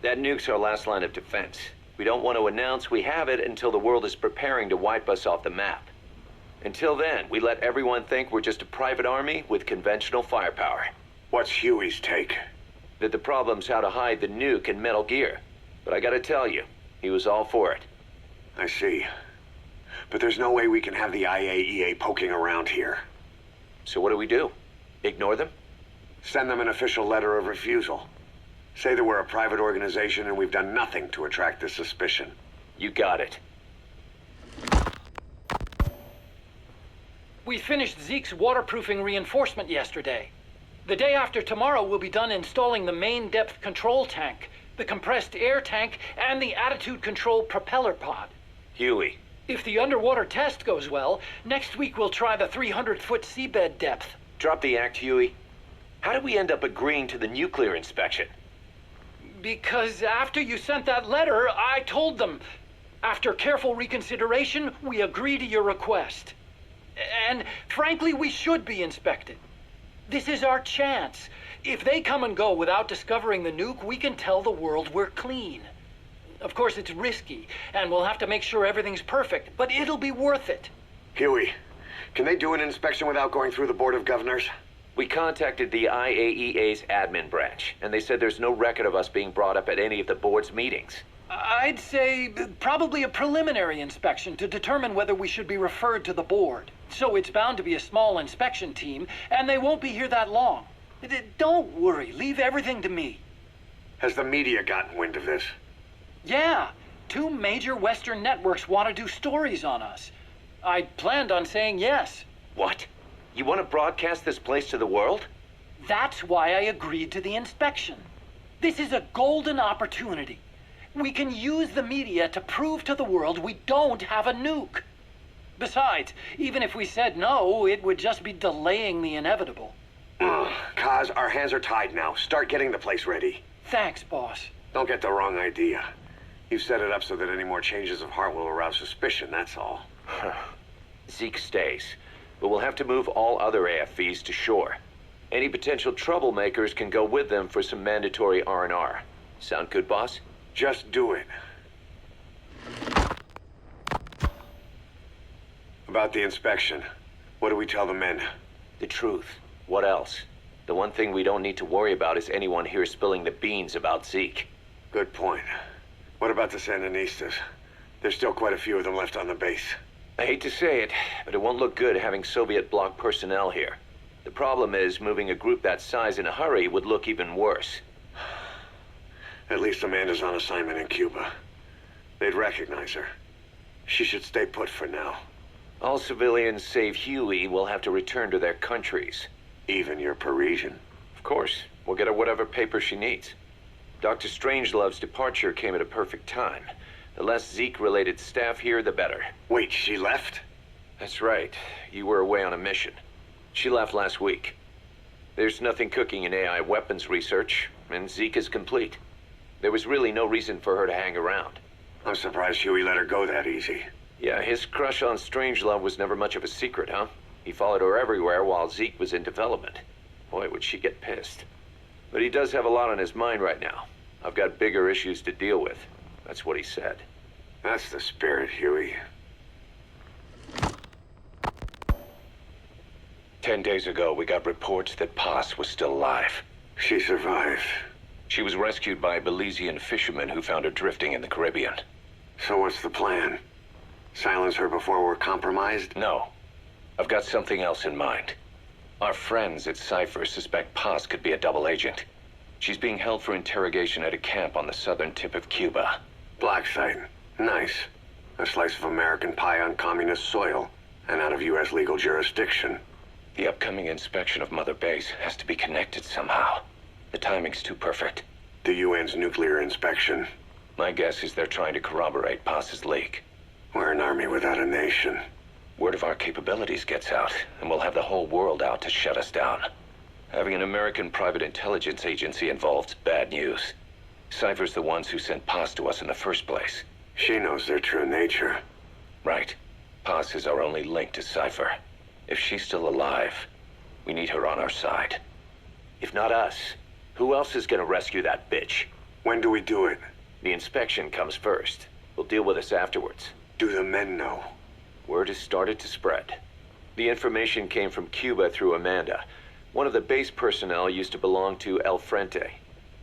That nuke's our last line of defense. We don't want to announce we have it until the world is preparing to wipe us off the map. Until then, we let everyone think we're just a private army with conventional firepower. What's Huey's take? That the problem's how to hide the nuke in Metal Gear. But I gotta tell you, he was all for it. I see. But there's no way we can have the IAEA poking around here. So what do? Ignore them? Send them an official letter of refusal. Say that we're a private organization and we've done nothing to attract this suspicion. You got it. We finished Zeke's waterproofing reinforcement yesterday. The day after tomorrow, we'll be done installing the main depth control tank, the compressed air tank, and the attitude control propeller pod. Huey. If the underwater test goes well, next week we'll try the 300-foot seabed depth. Drop the act, Huey. How did we end up agreeing to the nuclear inspection? Because after you sent that letter, I told them. After careful reconsideration, we agree to your request. And frankly, we should be inspected. This is our chance. If they come and go without discovering the nuke, we can tell the world we're clean. Of course, it's risky, and we'll have to make sure everything's perfect, but it'll be worth it. Huey, can they do an inspection without going through the Board of Governors? We contacted the IAEA's admin branch, and they said there's no record of us being brought up at any of the board's meetings. I'd say probably a preliminary inspection to determine whether we should be referred to the board. So it's bound to be a small inspection team, and they won't be here that long. Don't worry, leave everything to me. Has the media gotten wind of this? Yeah, 2 major Western networks want to do stories on us. I planned on saying yes. What? You want to broadcast this place to the world? That's why I agreed to the inspection. This is a golden opportunity. We can use the media to prove to the world we don't have a nuke. Besides, even if we said no, it would just be delaying the inevitable. Kaz, our hands are tied now. Start getting the place ready. Thanks, boss. Don't get the wrong idea. You've set it up so that any more changes of heart will arouse suspicion, that's all. Zeke stays, but we'll have to move all other AFVs to shore. Any potential troublemakers can go with them for some mandatory R&R. Sound good, boss? Just do it. About the inspection, what do we tell the men? The truth. What else? The one thing we don't need to worry about is anyone here spilling the beans about Zeke. Good point. What about the Sandinistas? There's still quite a few of them left on the base. I hate to say it, but it won't look good having Soviet bloc personnel here. The problem is, moving a group that size in a hurry would look even worse. At least Amanda's on assignment in Cuba. They'd recognize her. She should stay put for now. All civilians save Huey will have to return to their countries. Even your Parisian? Of course. We'll get her whatever paper she needs. Dr. Strangelove's departure came at a perfect time. The less Zeke-related staff here, the better. Wait, she left? That's right. You were away on a mission. She left last week. There's nothing cooking in AI weapons research, and Zeke is complete. There was really no reason for her to hang around. I'm surprised Huey let her go that easy. Yeah, his crush on Strangelove was never much of a secret, huh? He followed her everywhere while Zeke was in development. Boy, would she get pissed. But he does have a lot on his mind right now. I've got bigger issues to deal with. That's what he said. That's the spirit, Huey. 10 days ago, we got reports that Paz was still alive. She survived. She was rescued by Belizean fishermen who found her drifting in the Caribbean. So what's the plan? Silence her before we're compromised? No. I've got something else in mind. Our friends at Cypher suspect Paz could be a double agent. She's being held for interrogation at a camp on the southern tip of Cuba. Black site. Nice. A slice of American pie on communist soil, and out of U.S. legal jurisdiction. The upcoming inspection of Mother Base has to be connected somehow. The timing's too perfect. The UN's nuclear inspection. My guess is they're trying to corroborate Paz's leak. We're an army without a nation. Word of our capabilities gets out, and we'll have the whole world out to shut us down. Having an American private intelligence agency involved's bad news. Cypher's the ones who sent Paz to us in the first place. She knows their true nature. Right. Paz is our only link to Cypher. If she's still alive, we need her on our side. If not us, who else is gonna rescue that bitch? When do we do it? The inspection comes first. We'll deal with us afterwards. Do the men know? Word has started to spread. The information came from Cuba through Amanda. One of the base personnel used to belong to El Frente.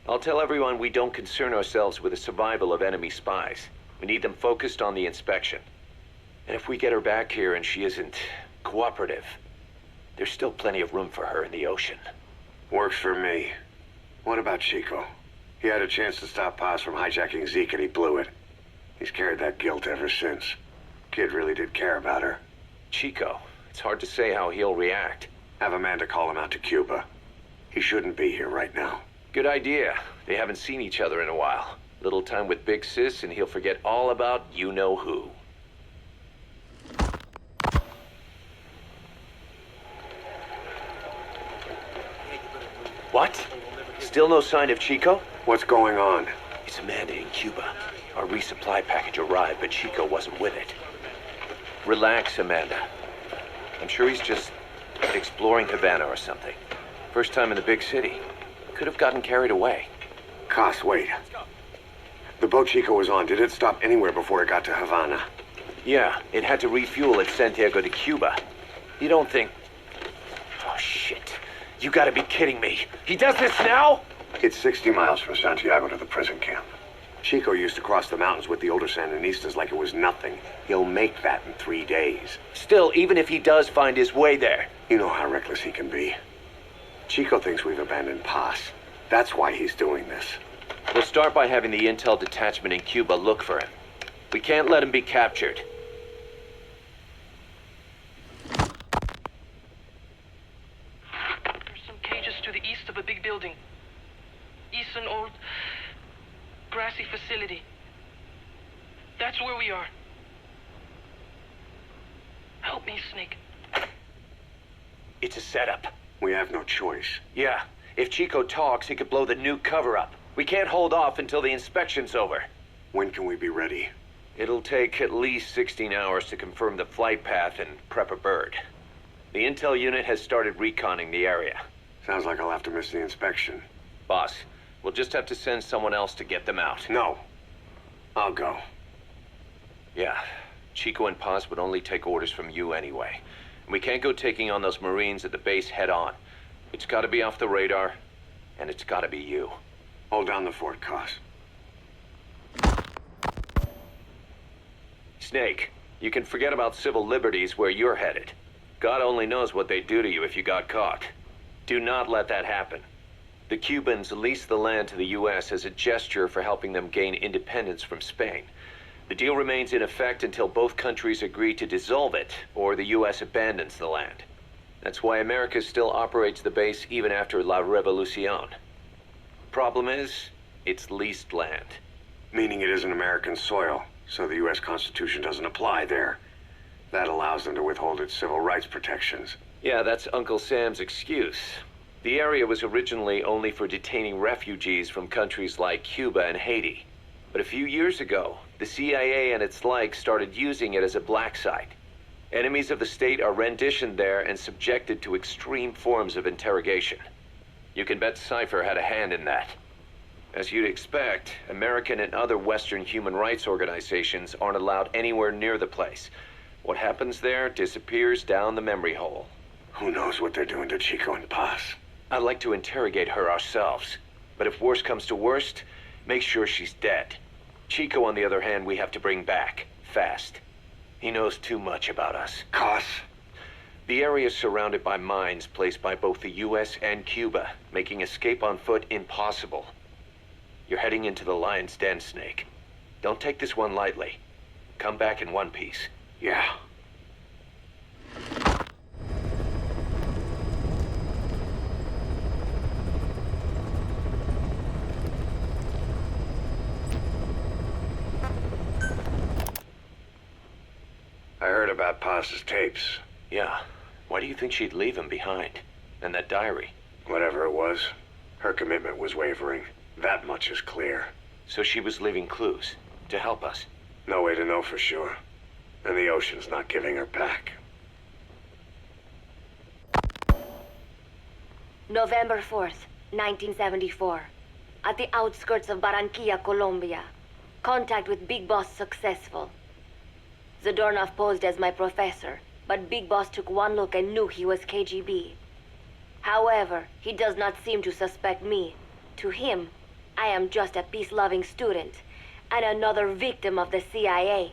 I'll tell everyone we don't concern ourselves with the survival of enemy spies. We need them focused on the inspection. And if we get her back here and she isn't cooperative, there's still plenty of room for her in the ocean. Works for me. What about Chico? He had a chance to stop Paz from hijacking Zeke and he blew it. He's carried that guilt ever since. Kid really did care about her. Chico, it's hard to say how he'll react. Have Amanda call him out to Cuba. He shouldn't be here right now. Good idea. They haven't seen each other in a while. Little time with Big Sis and he'll forget all about you-know-who. What? Still no sign of Chico? What's going on? It's Amanda in Cuba. Our resupply package arrived, but Chico wasn't with it. Relax, Amanda. I'm sure he's just exploring Havana or something. First time in the big city. Could have gotten carried away. Cos, wait. The boat Chico was on, did it stop anywhere before it got to Havana? Yeah, it had to refuel at Santiago de Cuba. You don't think... Oh, shit. You gotta be kidding me. He does this now? It's 60 miles from Santiago to the prison camp. Chico used to cross the mountains with the older Sandinistas like it was nothing. He'll make that in 3 days. Still, even if he does find his way there... You know how reckless he can be. Chico thinks we've abandoned Paz. That's why he's doing this. We'll start by having the intel detachment in Cuba look for him. We can't let him be captured. There's some cages to the east of a big building. East an old grassy facility. That's where we are. Help me, Snake. It's a setup. We have no choice. Yeah, if Chico talks, he could blow the new cover up. We can't hold off until the inspection's over. When can we be ready? It'll take at least 16 hours to confirm the flight path and prep a bird. The intel unit has started reconning the area. Sounds like I'll have to miss the inspection. Boss, we'll just have to send someone else to get them out. No. I'll go. Yeah, Chico and Paz would only take orders from you anyway. We can't go taking on those Marines at the base head on. It's gotta be off the radar, and it's gotta be you. Hold down the fort, Cos. Snake, you can forget about civil liberties where you're headed. God only knows what they'd do to you if you got caught. Do not let that happen. The Cubans leased the land to the U.S. as a gesture for helping them gain independence from Spain. The deal remains in effect until both countries agree to dissolve it, or the U.S. abandons the land. That's why America still operates the base even after La Revolucion. Problem is, it's leased land. Meaning it isn't American soil, so the U.S. Constitution doesn't apply there. That allows them to withhold its civil rights protections. Yeah, that's Uncle Sam's excuse. The area was originally only for detaining refugees from countries like Cuba and Haiti. But a few years ago, The CIA and its like started using it as a black site. Enemies of the state are renditioned there and subjected to extreme forms of interrogation. You can bet Cypher had a hand in that. As you'd expect, American and other Western human rights organizations aren't allowed anywhere near the place. What happens there disappears down the memory hole. Who knows what they're doing to Chico and Paz? I'd like to interrogate her ourselves. But if worst comes to worst, make sure she's dead. Chico, on the other hand, we have to bring back, fast. He knows too much about us. Cos? The area is surrounded by mines placed by both the US and Cuba, making escape on foot impossible. You're heading into the lion's den, Snake. Don't take this one lightly. Come back in one piece. Yeah. I heard about Paz's tapes. Yeah. Why do you think she'd leave him behind? And that diary? Whatever it was, her commitment was wavering. That much is clear. So she was leaving clues to help us. No way to know for sure. And the ocean's not giving her back. November 4th, 1974. At the outskirts of Barranquilla, Colombia. Contact with Big Boss successful. Zadornov posed as my professor, but Big Boss took one look and knew he was KGB. However, he does not seem to suspect me. To him, I am just a peace-loving student, and another victim of the CIA.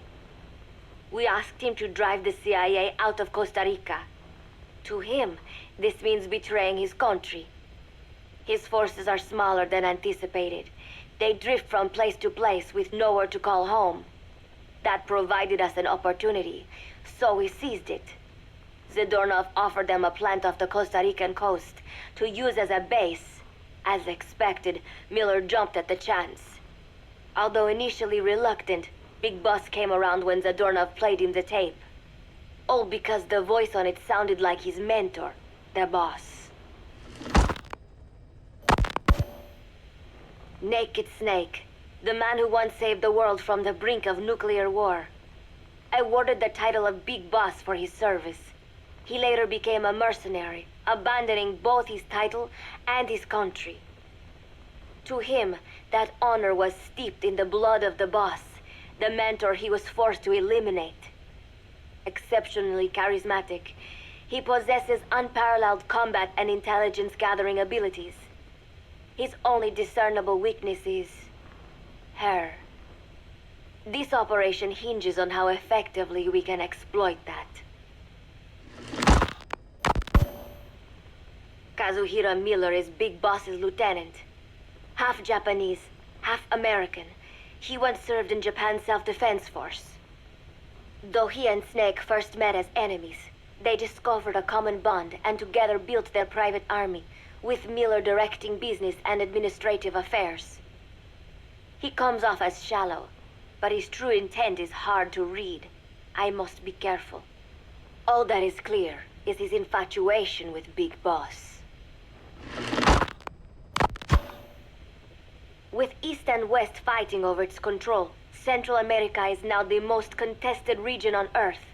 We asked him to drive the CIA out of Costa Rica. To him, this means betraying his country. His forces are smaller than anticipated. They drift from place to place with nowhere to call home. That provided us an opportunity, so we seized it. Zadornov offered them a plant off the Costa Rican coast to use as a base. As expected, Miller jumped at the chance. Although initially reluctant, Big Boss came around when Zadornov played him the tape. All because the voice on it sounded like his mentor, the boss. Naked Snake, the man who once saved the world from the brink of nuclear war. Awarded the title of Big Boss for his service. He later became a mercenary, abandoning both his title and his country. To him, that honor was steeped in the blood of the boss, the mentor he was forced to eliminate. Exceptionally charismatic, he possesses unparalleled combat and intelligence-gathering abilities. His only discernible weakness is her. This operation hinges on how effectively we can exploit that. Kazuhira Miller is Big Boss's lieutenant. Half Japanese, half American. He once served in Japan's self-defense force. Though he and Snake first met as enemies, they discovered a common bond and together built their private army, with Miller directing business and administrative affairs. He comes off as shallow, but his true intent is hard to read. I must be careful. All that is clear is his infatuation with Big Boss. With East and West fighting over its control, Central America is now the most contested region on Earth.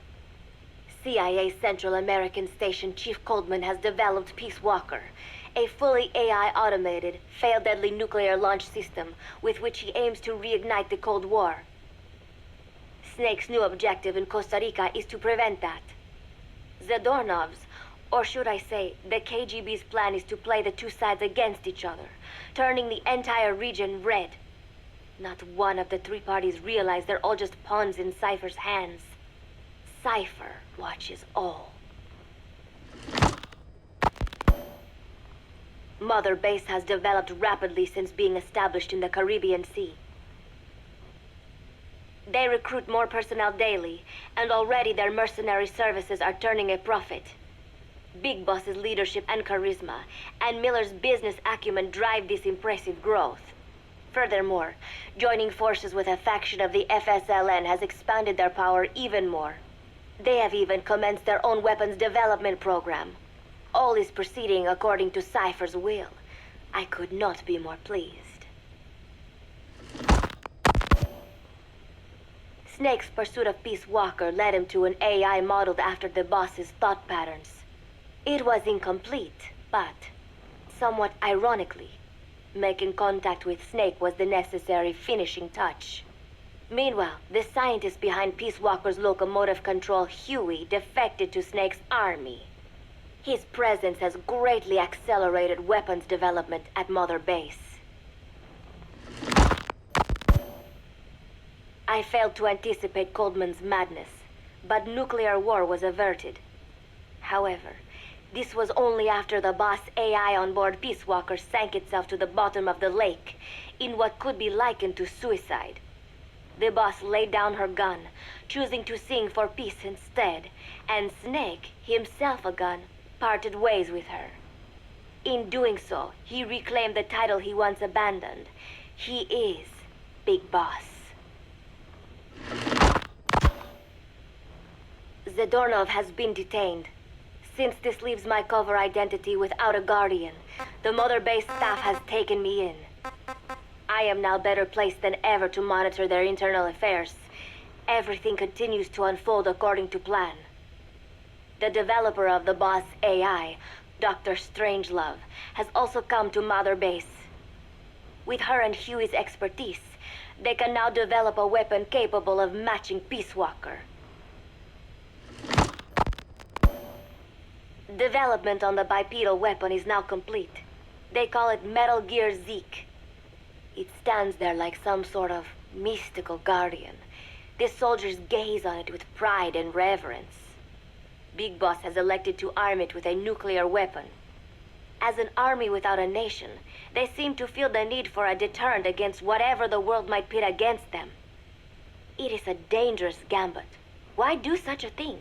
CIA Central American Station Chief Coldman has developed Peace Walker, a fully AI-automated, fail-deadly nuclear launch system with which he aims to reignite the Cold War. Snake's new objective in Costa Rica is to prevent that. Zadornov's, or should I say, the KGB's plan is to play the two sides against each other, turning the entire region red. Not one of the three parties realize they're all just pawns in Cypher's hands. Cypher watches all. Mother Base has developed rapidly since being established in the Caribbean Sea. They recruit more personnel daily, and already their mercenary services are turning a profit. Big Boss's leadership and charisma, and Miller's business acumen drive this impressive growth. Furthermore, joining forces with a faction of the FSLN has expanded their power even more. They have even commenced their own weapons development program. All is proceeding according to Cypher's will. I could not be more pleased. Snake's pursuit of Peace Walker led him to an AI modeled after the boss's thought patterns. It was incomplete, but somewhat ironically, making contact with Snake was the necessary finishing touch. Meanwhile, the scientist behind Peace Walker's locomotive control, Huey, defected to Snake's army. His presence has greatly accelerated weapons development at Mother Base. I failed to anticipate Coldman's madness, but nuclear war was averted. However, this was only after the boss AI on board Peace Walker sank itself to the bottom of the lake in what could be likened to suicide. The boss laid down her gun, choosing to sing for peace instead, and Snake, himself a gun, parted ways with her. In doing so, he reclaimed the title he once abandoned. He is Big Boss. Zadornov has been detained. Since this leaves my cover identity without a guardian, the Mother Base staff has taken me in. I am now better placed than ever to monitor their internal affairs. Everything continues to unfold according to plan. The developer of the boss AI, Dr. Strangelove, has also come to Mother Base. With her and Huey's expertise, they can now develop a weapon capable of matching Peace Walker. Development on the bipedal weapon is now complete. They call it Metal Gear Zeke. It stands there like some sort of mystical guardian. The soldiers gaze on it with pride and reverence. Big Boss has elected to arm it with a nuclear weapon. As an army without a nation, they seem to feel the need for a deterrent against whatever the world might pit against them. It is a dangerous gambit. Why do such a thing?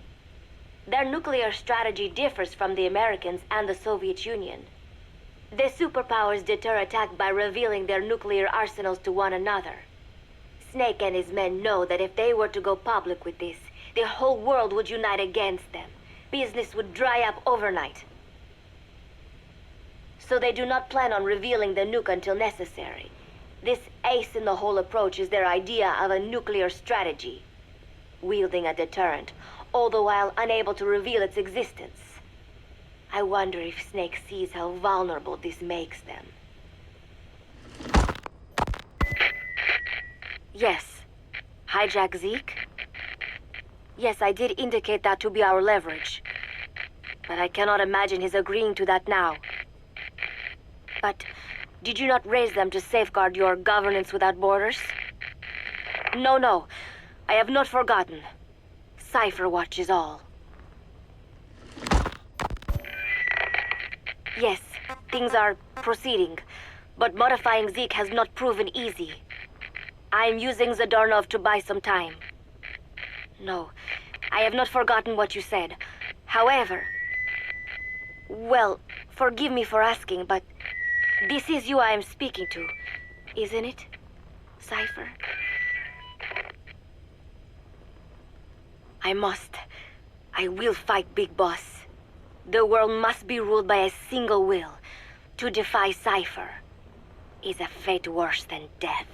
Their nuclear strategy differs from the Americans and the Soviet Union. The superpowers deter attack by revealing their nuclear arsenals to one another. Snake and his men know that if they were to go public with this, the whole world would unite against them. Business would dry up overnight. So they do not plan on revealing the nuke until necessary. This ace-in-the-hole approach is their idea of a nuclear strategy. Wielding a deterrent, all the while unable to reveal its existence. I wonder if Snake sees how vulnerable this makes them. Yes. Hijack Zeke? Yes, I did indicate that to be our leverage. But I cannot imagine his agreeing to that now. But did you not raise them to safeguard your governance without borders? No. I have not forgotten. Cypher watches all. Yes, things are proceeding, but modifying Zeke has not proven easy. I am using Zadornov to buy some time. No, I have not forgotten what you said. However, well, forgive me for asking, but this is you I am speaking to, isn't it, Cypher? I will fight Big Boss. The world must be ruled by a single will. To defy Cypher is a fate worse than death.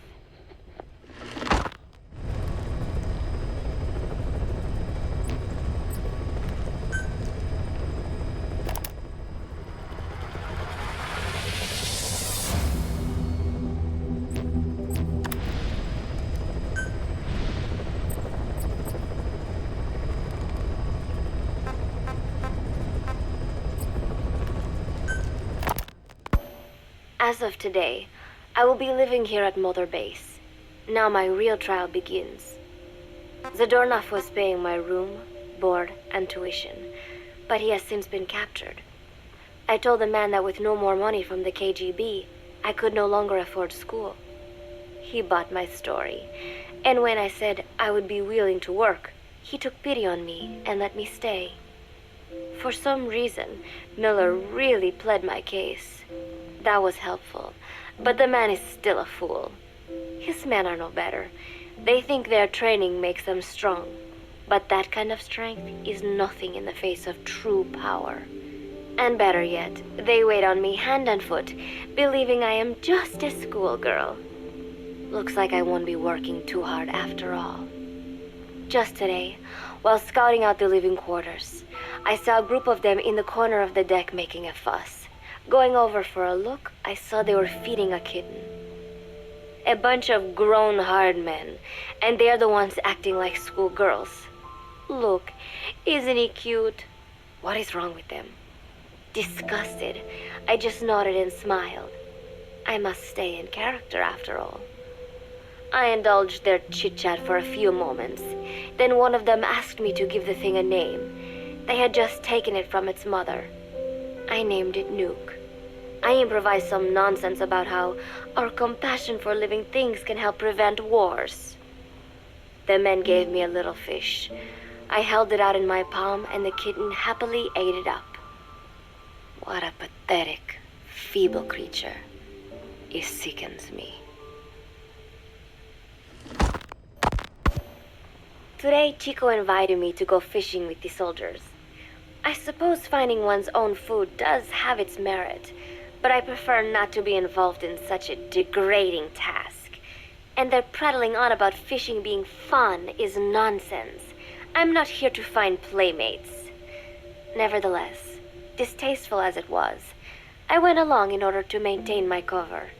As of today, I will be living here at Mother Base. Now my real trial begins. Zadornov was paying my room, board, and tuition, but he has since been captured. I told the man that with no more money from the KGB, I could no longer afford school. He bought my story, and when I said I would be willing to work, he took pity on me and let me stay. For some reason, Miller really pled my case. That was helpful, but the man is still a fool. His men are no better. They think their training makes them strong, but that kind of strength is nothing in the face of true power. And better yet, they wait on me hand and foot, believing I am just a schoolgirl. Looks like I won't be working too hard after all. Just today, while scouting out the living quarters, I saw a group of them in the corner of the deck making a fuss. Going over for a look, I saw they were feeding a kitten. A bunch of grown hard men, and they're the ones acting like schoolgirls. Look, isn't he cute? What is wrong with them? Disgusted, I just nodded and smiled. I must stay in character after all. I indulged their chit-chat for a few moments. Then one of them asked me to give the thing a name. They had just taken it from its mother. I named it Nuke. I improvised some nonsense about how our compassion for living things can help prevent wars. The men gave me a little fish. I held it out in my palm and the kitten happily ate it up. What a pathetic, feeble creature. It sickens me. Today, Chico invited me to go fishing with the soldiers. I suppose finding one's own food does have its merit, but I prefer not to be involved in such a degrading task. And their prattling on about fishing being fun is nonsense. I'm not here to find playmates. Nevertheless, distasteful as it was, I went along in order to maintain my cover.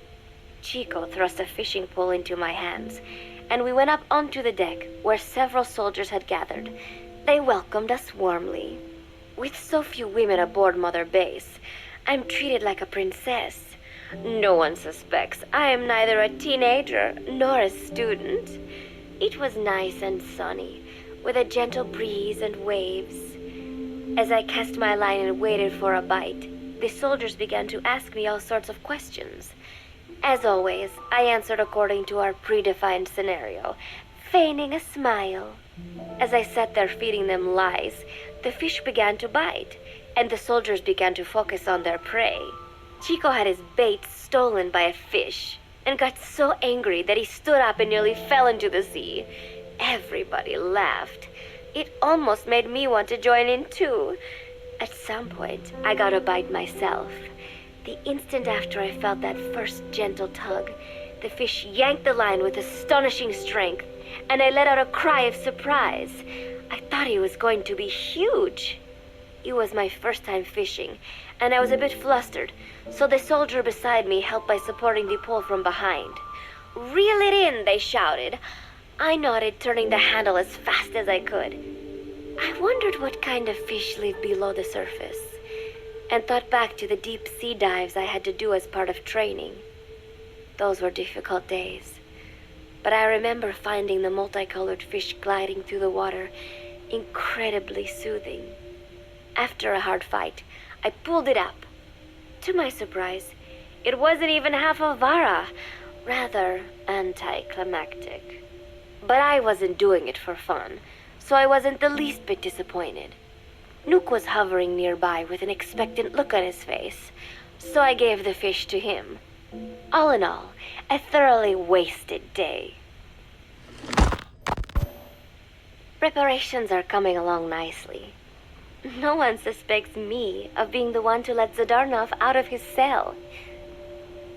Chico thrust a fishing pole into my hands, and we went up onto the deck where several soldiers had gathered. They welcomed us warmly. With so few women aboard Mother Base, I'm treated like a princess. No one suspects I am neither a teenager nor a student. It was nice and sunny, with a gentle breeze and waves. As I cast my line and waited for a bite, the soldiers began to ask me all sorts of questions. As always, I answered according to our predefined scenario, feigning a smile. As I sat there feeding them lies, the fish began to bite, and the soldiers began to focus on their prey. Chico had his bait stolen by a fish, and got so angry that he stood up and nearly fell into the sea. Everybody laughed. It almost made me want to join in too. At some point, I got a bite myself. The instant after I felt that first gentle tug, the fish yanked the line with astonishing strength, and I let out a cry of surprise. I thought he was going to be huge. It was my first time fishing, and I was a bit flustered, so the soldier beside me helped by supporting the pole from behind. "Reel it in," they shouted. I nodded, turning the handle as fast as I could. I wondered what kind of fish live below the surface, and thought back to the deep sea dives I had to do as part of training. Those were difficult days, but I remember finding the multicolored fish gliding through the water incredibly soothing. After a hard fight, I pulled it up. To my surprise, it wasn't even half a vara, rather anticlimactic. But I wasn't doing it for fun, so I wasn't the least bit disappointed. Nuke was hovering nearby with an expectant look on his face, so I gave the fish to him. All in all, a thoroughly wasted day. Preparations are coming along nicely. No one suspects me of being the one to let Zadarnov out of his cell.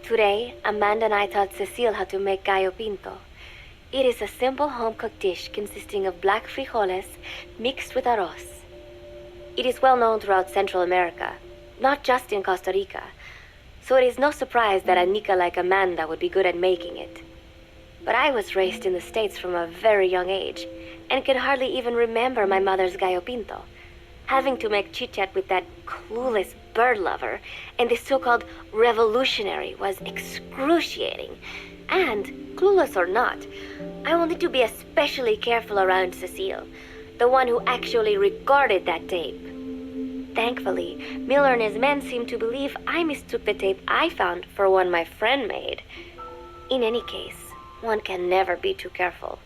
Today, Amanda and I taught Cecile how to make gallo pinto. It is a simple home-cooked dish consisting of black frijoles mixed with arroz. It is well known throughout Central America, not just in Costa Rica, so it is no surprise that a Nica like Amanda would be good at making it. But I was raised in the States from a very young age, and can hardly even remember my mother's gallo pinto. Having to make chit-chat with that clueless bird lover and the so-called revolutionary was excruciating. And, clueless or not, I wanted to be especially careful around Cecile, the one who actually recorded that tape. Thankfully, Miller and his men seemed to believe I mistook the tape I found for one my friend made. In any case, one can never be too careful.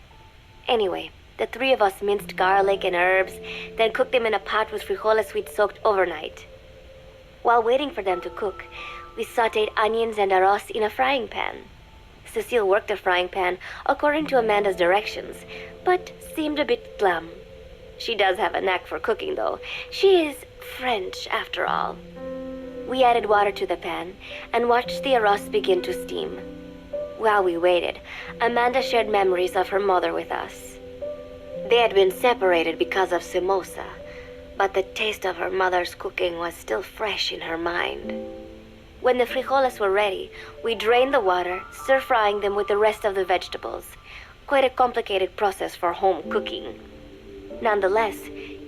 Anyway, the three of us minced garlic and herbs, then cooked them in a pot with frijoles we'd soaked overnight. While waiting for them to cook, we sautéed onions and arroz in a frying pan. Cecile worked the frying pan according to Amanda's directions, but seemed a bit glum. She does have a knack for cooking, though. She is French, after all. We added water to the pan and watched the arroz begin to steam. While we waited, Amanda shared memories of her mother with us. They had been separated because of Simosa, but the taste of her mother's cooking was still fresh in her mind. When the frijoles were ready, we drained the water, stir-frying them with the rest of the vegetables. Quite a complicated process for home cooking. Nonetheless,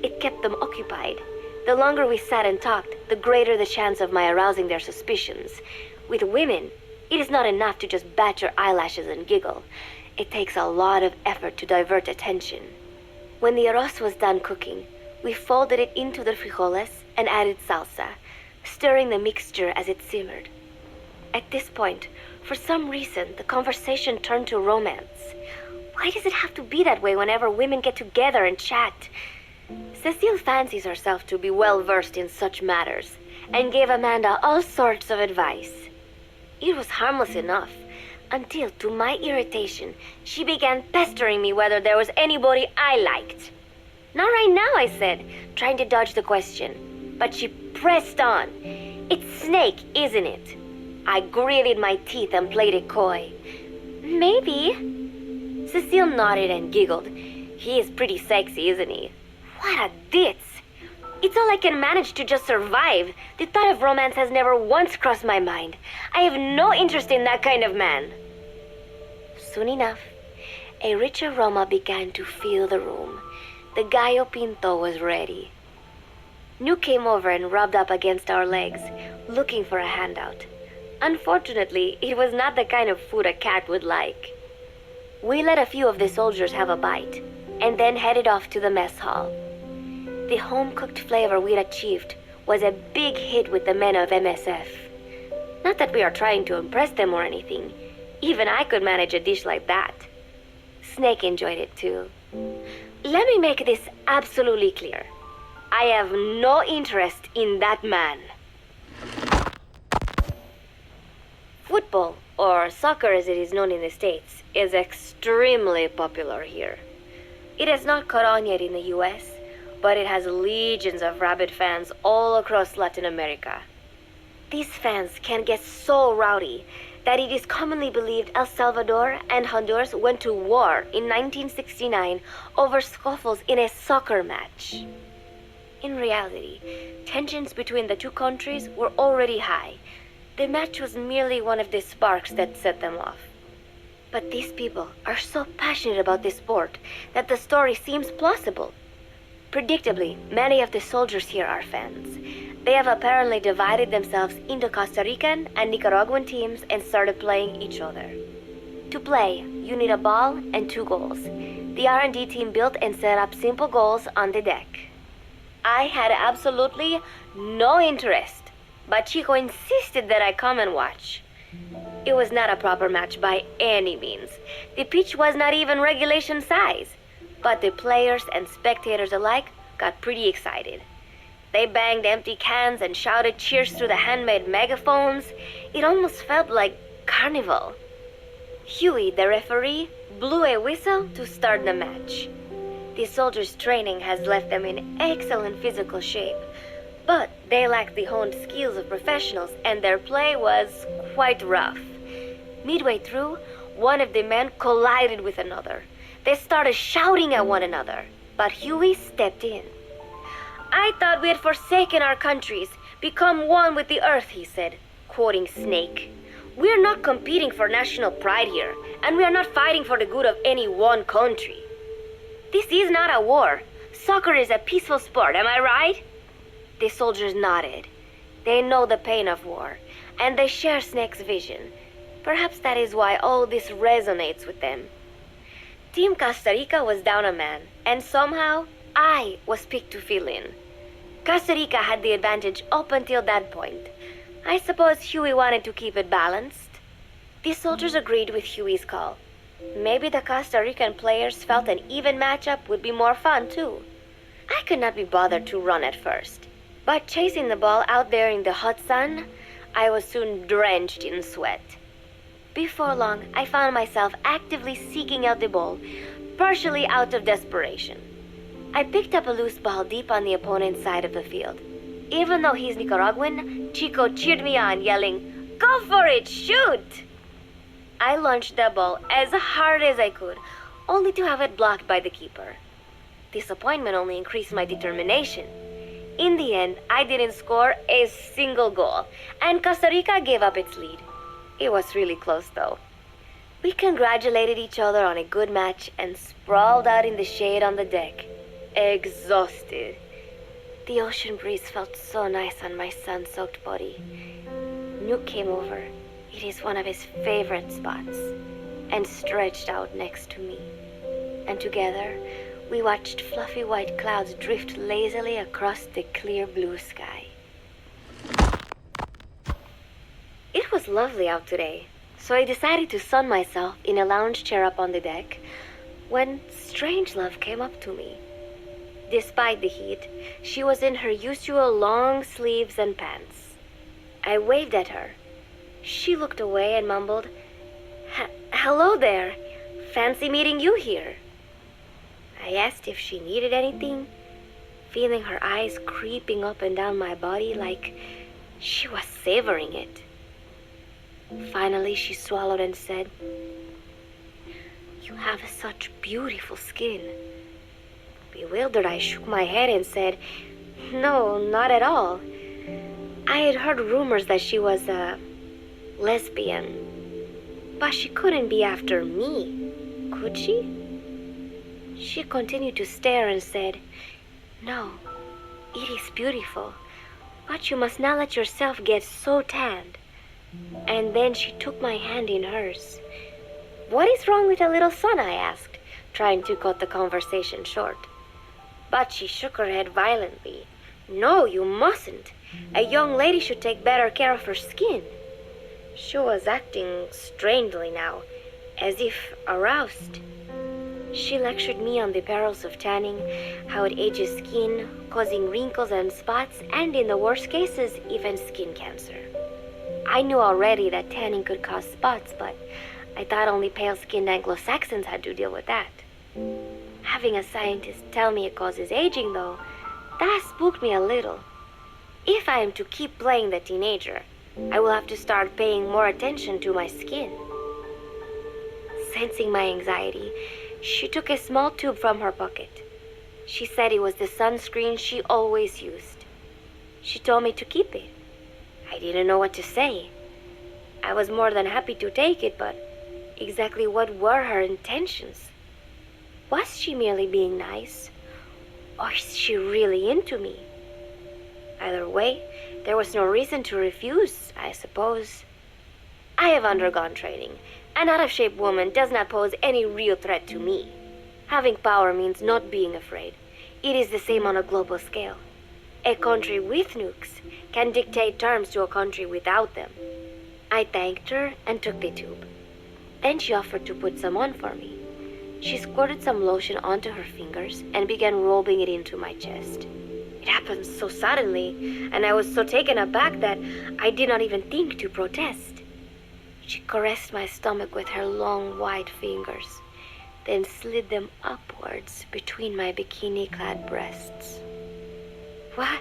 it kept them occupied. The longer we sat and talked, the greater the chance of my arousing their suspicions. With women, it is not enough to just bat your eyelashes and giggle. It takes a lot of effort to divert attention. When the arroz was done cooking, we folded it into the frijoles and added salsa, stirring the mixture as it simmered. At this point, for some reason, the conversation turned to romance. Why does it have to be that way whenever women get together and chat? Cecile fancies herself to be well-versed in such matters, and gave Amanda all sorts of advice. It was harmless enough, until, to my irritation, she began pestering me whether there was anybody I liked. Not right now, I said, trying to dodge the question. But she pressed on. It's Snake, isn't it? I gritted my teeth and played it coy. Maybe. Cecile nodded and giggled. He is pretty sexy, isn't he? What a ditz! It's all I can manage to just survive. The thought of romance has never once crossed my mind. I have no interest in that kind of man. Soon enough, a rich aroma began to fill the room. The gallo pinto was ready. New came over and rubbed up against our legs, looking for a handout. Unfortunately, it was not the kind of food a cat would like. We let a few of the soldiers have a bite, and then headed off to the mess hall. The home-cooked flavor we'd achieved was a big hit with the men of MSF. Not that we are trying to impress them or anything. Even I could manage a dish like that. Snake enjoyed it too. Let me make this absolutely clear. I have no interest in that man. Football, or soccer as it is known in the States, is extremely popular here. It has not caught on yet in the US, but it has legions of rabid fans all across Latin America. These fans can get so rowdy that it is commonly believed El Salvador and Honduras went to war in 1969 over scuffles in a soccer match. In reality, tensions between the two countries were already high. The match was merely one of the sparks that set them off. But these people are so passionate about this sport that the story seems plausible. Predictably, many of the soldiers here are fans. They have apparently divided themselves into Costa Rican and Nicaraguan teams and started playing each other. To play, you need a ball and 2 goals. The R&D team built and set up simple goals on the deck. I had absolutely no interest, but Chico insisted that I come and watch. It was not a proper match by any means. The pitch was not even regulation size, but the players and spectators alike got pretty excited. They banged empty cans and shouted cheers through the handmade megaphones. It almost felt like carnival. Huey, the referee, blew a whistle to start the match. The soldiers' training has left them in excellent physical shape, but they lacked the honed skills of professionals and their play was quite rough. Midway through, one of the men collided with another. They started shouting at one another, but Huey stepped in. I thought we had forsaken our countries, become one with the earth, he said, quoting Snake. We're not competing for national pride here, and we are not fighting for the good of any one country. This is not a war. Soccer is a peaceful sport, am I right? The soldiers nodded. They know the pain of war, and they share Snake's vision. Perhaps that is why all this resonates with them. Team Costa Rica was down a man, and somehow I was picked to fill in. Costa Rica had the advantage up until that point. I suppose Huey wanted to keep it balanced. The soldiers agreed with Huey's call. Maybe the Costa Rican players felt an even matchup would be more fun too. I could not be bothered to run at first, but chasing the ball out there in the hot sun, I was soon drenched in sweat. Before long, I found myself actively seeking out the ball, partially out of desperation. I picked up a loose ball deep on the opponent's side of the field. Even though he's Nicaraguan, Chico cheered me on, yelling, "Go for it, shoot!" I launched the ball as hard as I could, only to have it blocked by the keeper. Disappointment only increased my determination. In the end, I didn't score a single goal, and Costa Rica gave up its lead. It was really close, though. We congratulated each other on a good match and sprawled out in the shade on the deck, exhausted. The ocean breeze felt so nice on my sun-soaked body. Nuke came over. It is one of his favorite spots, and stretched out next to me. And together, we watched fluffy white clouds drift lazily across the clear blue sky. It was lovely out today, so I decided to sun myself in a lounge chair up on the deck when Strangelove came up to me. Despite the heat, she was in her usual long sleeves and pants. I waved at her. She looked away and mumbled, "Hello there. Fancy meeting you here." I asked if she needed anything, feeling her eyes creeping up and down my body like she was savoring it. Finally, she swallowed and said, "You have such beautiful skin." Bewildered, I shook my head and said, "No, not at all. I had heard rumors that she was a lesbian, but she couldn't be after me, could she?" She continued to stare and said, "No, it is beautiful, but you must not let yourself get so tanned." And then she took my hand in hers. "What is wrong with a little sun?" I asked, trying to cut the conversation short. But she shook her head violently. "No, you mustn't. A young lady should take better care of her skin." She was acting strangely now, as if aroused. She lectured me on the perils of tanning, how it ages skin, causing wrinkles and spots, and in the worst cases, even skin cancer. I knew already that tanning could cause spots, but I thought only pale-skinned Anglo-Saxons had to deal with that. Having a scientist tell me it causes aging, though, that spooked me a little. If I am to keep playing the teenager, I will have to start paying more attention to my skin. Sensing my anxiety, she took a small tube from her pocket. She said it was the sunscreen she always used. She told me to keep it. I didn't know what to say. I was more than happy to take it, but exactly what were her intentions? Was she merely being nice? Or is she really into me? Either way, there was no reason to refuse, I suppose. I have undergone training. An out-of-shape woman does not pose any real threat to me. Having power means not being afraid. It is the same on a global scale. A country with nukes can dictate terms to a country without them. I thanked her and took the tube. Then she offered to put some on for me. She squirted some lotion onto her fingers and began rolling it into my chest. It happened so suddenly, and I was so taken aback that I did not even think to protest. She caressed my stomach with her long white fingers, then slid them upwards between my bikini-clad breasts. "What?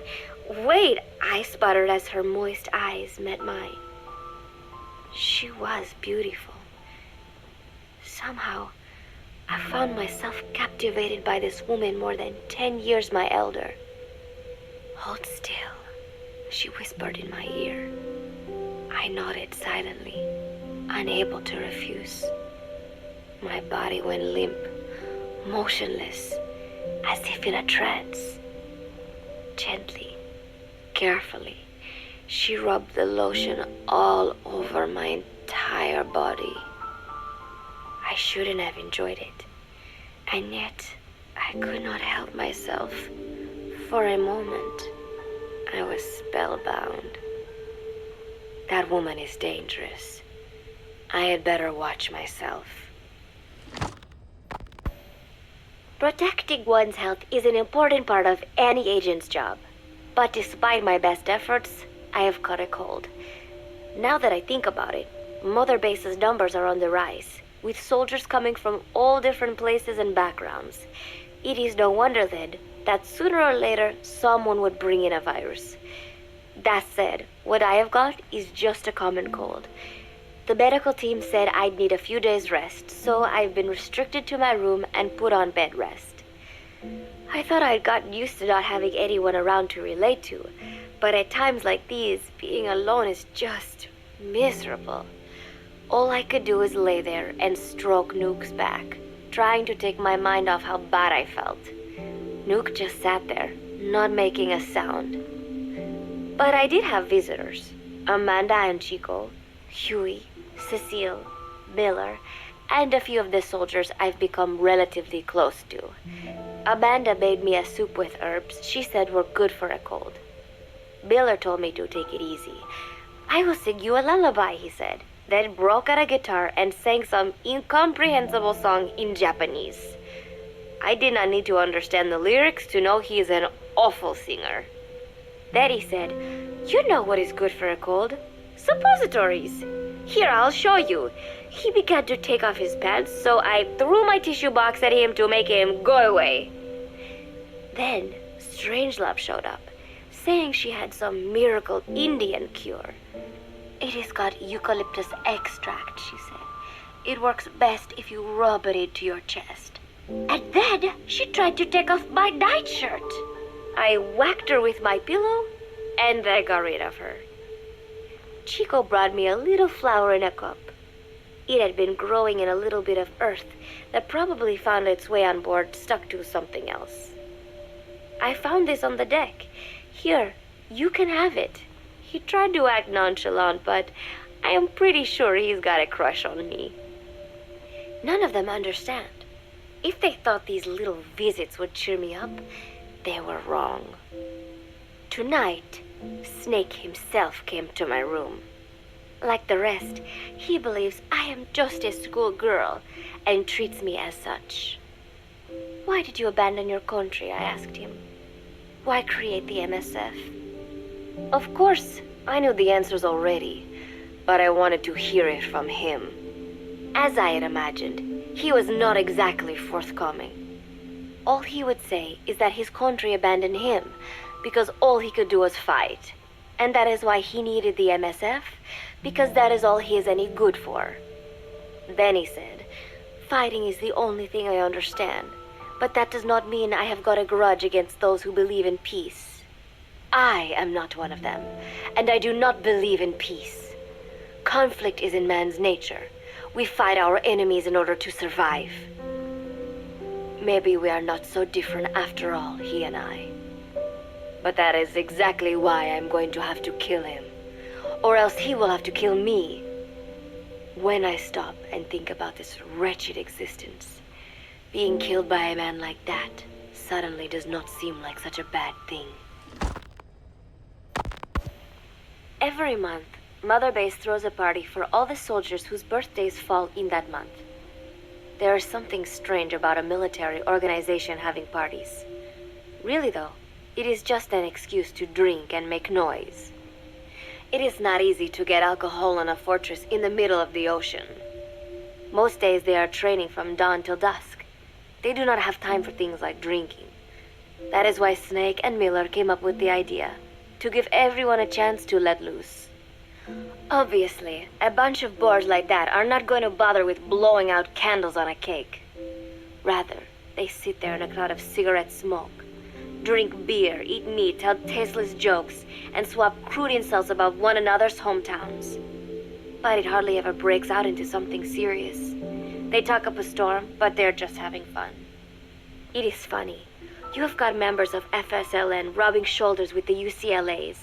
Wait," I sputtered as her moist eyes met mine. She was beautiful. Somehow, I found myself captivated by this woman more than 10 years my elder. "Hold still," she whispered in my ear. I nodded silently, unable to refuse. My body went limp, motionless, as if in a trance. Gently, carefully, she rubbed the lotion all over my entire body. I shouldn't have enjoyed it, and yet I could not help myself. For a moment, I was spellbound. That woman is dangerous. I had better watch myself. Protecting one's health is an important part of any agent's job. But despite my best efforts, I have caught a cold. Now that I think about it, Mother Base's numbers are on the rise, with soldiers coming from all different places and backgrounds. It is no wonder, then, that sooner or later someone would bring in a virus. That said, what I have got is just a common cold. The medical team said I'd need a few days rest, so I've been restricted to my room and put on bed rest. I thought I'd gotten used to not having anyone around to relate to, but at times like these, being alone is just miserable. All I could do is lay there and stroke Nuke's back, trying to take my mind off how bad I felt. Nuke just sat there, not making a sound. But I did have visitors. Amanda and Chico, Huey, Cecile, Miller, and a few of the soldiers I've become relatively close to. Amanda made me a soup with herbs she said were good for a cold. Miller told me to take it easy. I will sing you a lullaby, he said, then broke out a guitar and sang some incomprehensible song in Japanese. I did not need to understand the lyrics to know he is an awful singer. Then he said, "You know what is good for a cold? Suppositories. Here, I'll show you." He began to take off his pants, so I threw my tissue box at him to make him go away. Then Strangelove showed up, saying she had some miracle Indian cure. "It has got eucalyptus extract," she said. "It works best if you rub it into your chest." And then she tried to take off my nightshirt. I whacked her with my pillow, and I got rid of her. Chico brought me a little flower in a cup. It had been growing in a little bit of earth that probably found its way on board, stuck to something else. "I found this on the deck. Here, you can have it." He tried to act nonchalant, but I am pretty sure he's got a crush on me. None of them understand. If they thought these little visits would cheer me up, they were wrong. Tonight, Snake himself came to my room. Like the rest, he believes I am just a schoolgirl and treats me as such. "Why did you abandon your country?" I asked him. "Why create the MSF?" Of course, I knew the answers already, but I wanted to hear it from him. As I had imagined, he was not exactly forthcoming. All he would say is that his country abandoned him because all he could do was fight, and that is why he needed the MSF, because that is all he is any good for. Then he said, "Fighting is the only thing I understand, but that does not mean I have got a grudge against those who believe in peace. I am not one of them, and I do not believe in peace. Conflict is in man's nature. We fight our enemies in order to survive. Maybe we are not so different after all, he and I. But that is exactly why I'm going to have to kill him, or else he will have to kill me. When I stop and think about this wretched existence, being killed by a man like that suddenly does not seem like such a bad thing." Every month, Mother Base throws a party for all the soldiers whose birthdays fall in that month. There is something strange about a military organization having parties. Really though, it is just an excuse to drink and make noise. It is not easy to get alcohol in a fortress in the middle of the ocean. Most days they are training from dawn till dusk. They do not have time for things like drinking. That is why Snake and Miller came up with the idea, to give everyone a chance to let loose. Obviously, a bunch of boors like that are not going to bother with blowing out candles on a cake. Rather, they sit there in a cloud of cigarette smoke, drink beer, eat meat, tell tasteless jokes, and swap crude insults about one another's hometowns. But it hardly ever breaks out into something serious. They talk up a storm, but they're just having fun. It is funny. You have got members of FSLN rubbing shoulders with the UCLAs,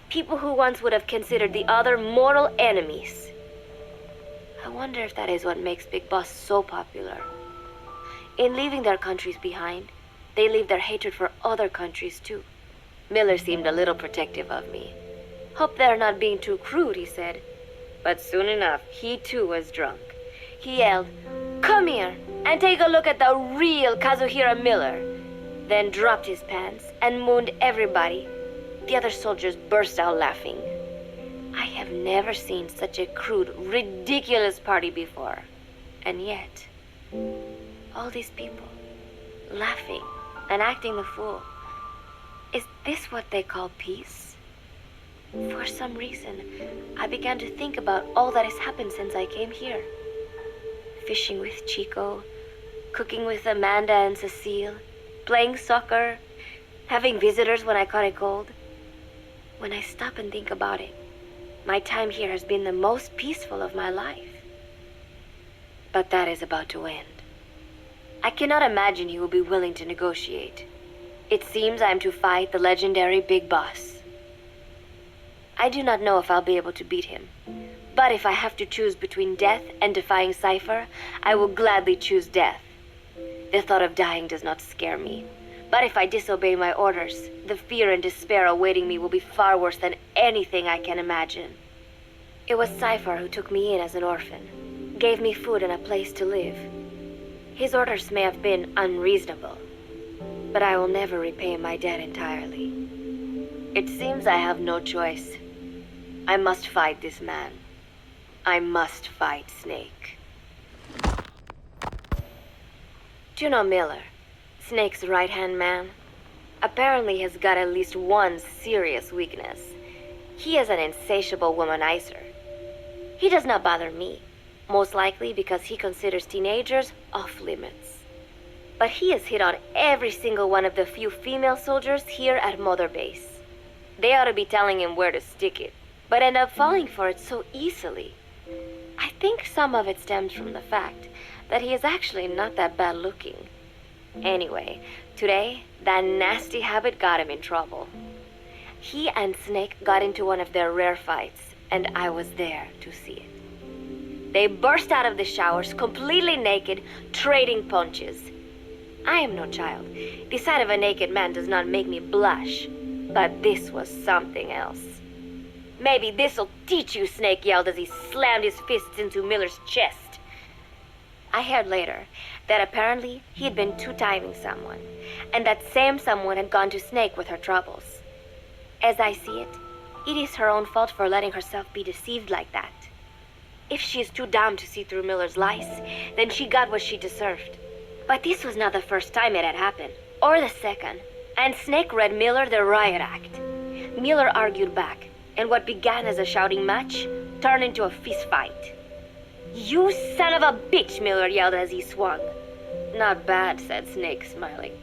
people who once would have considered the other mortal enemies. I wonder if that is what makes Big Boss so popular. In leaving their countries behind, they leave their hatred for other countries too. Miller seemed a little protective of me. "Hope they're not being too crude," he said. But soon enough, he too was drunk. He yelled, "Come here and take a look at the real Kazuhira Miller," then dropped his pants and mooned everybody. The other soldiers burst out laughing. I have never seen such a crude, ridiculous party before. And yet, all these people, laughing and acting the fool. Is this what they call peace? For some reason, I began to think about all that has happened since I came here. Fishing with Chico, cooking with Amanda and Cecile, playing soccer, having visitors when I caught a cold. When I stop and think about it, my time here has been the most peaceful of my life. But that is about to end. I cannot imagine he will be willing to negotiate. It seems I am to fight the legendary Big Boss. I do not know if I'll be able to beat him. But if I have to choose between death and defying Cypher, I will gladly choose death. The thought of dying does not scare me. But if I disobey my orders, the fear and despair awaiting me will be far worse than anything I can imagine. It was Cypher who took me in as an orphan, gave me food and a place to live. His orders may have been unreasonable, but I will never repay my debt entirely. It seems I have no choice. I must fight this man. I must fight Snake. Do you know Miller, Snake's right-hand man? Apparently has got at least one serious weakness. He is an insatiable womanizer. He does not bother me, most likely because he considers teenagers off-limits. But he has hit on every single one of the few female soldiers here at Mother Base. They ought to be telling him where to stick it, but end up falling for it so easily. I think some of it stems from the fact that he is actually not that bad looking. Anyway, today, that nasty habit got him in trouble. He and Snake got into one of their rare fights, and I was there to see it. They burst out of the showers, completely naked, trading punches. I am no child. The sight of a naked man does not make me blush, but this was something else. Maybe this'll teach you, Snake yelled as he slammed his fists into Miller's chest. I heard later that apparently he had been two-timing someone, and that same someone had gone to Snake with her troubles. As I see it, it is her own fault for letting herself be deceived like that. If she is too dumb to see through Miller's lies, then she got what she deserved. But this was not the first time it had happened, or the second, and Snake read Miller the riot act. Miller argued back, and what began as a shouting match turned into a fist fight. "You son of a bitch," Miller yelled as he swung. "Not bad," said Snake, smiling,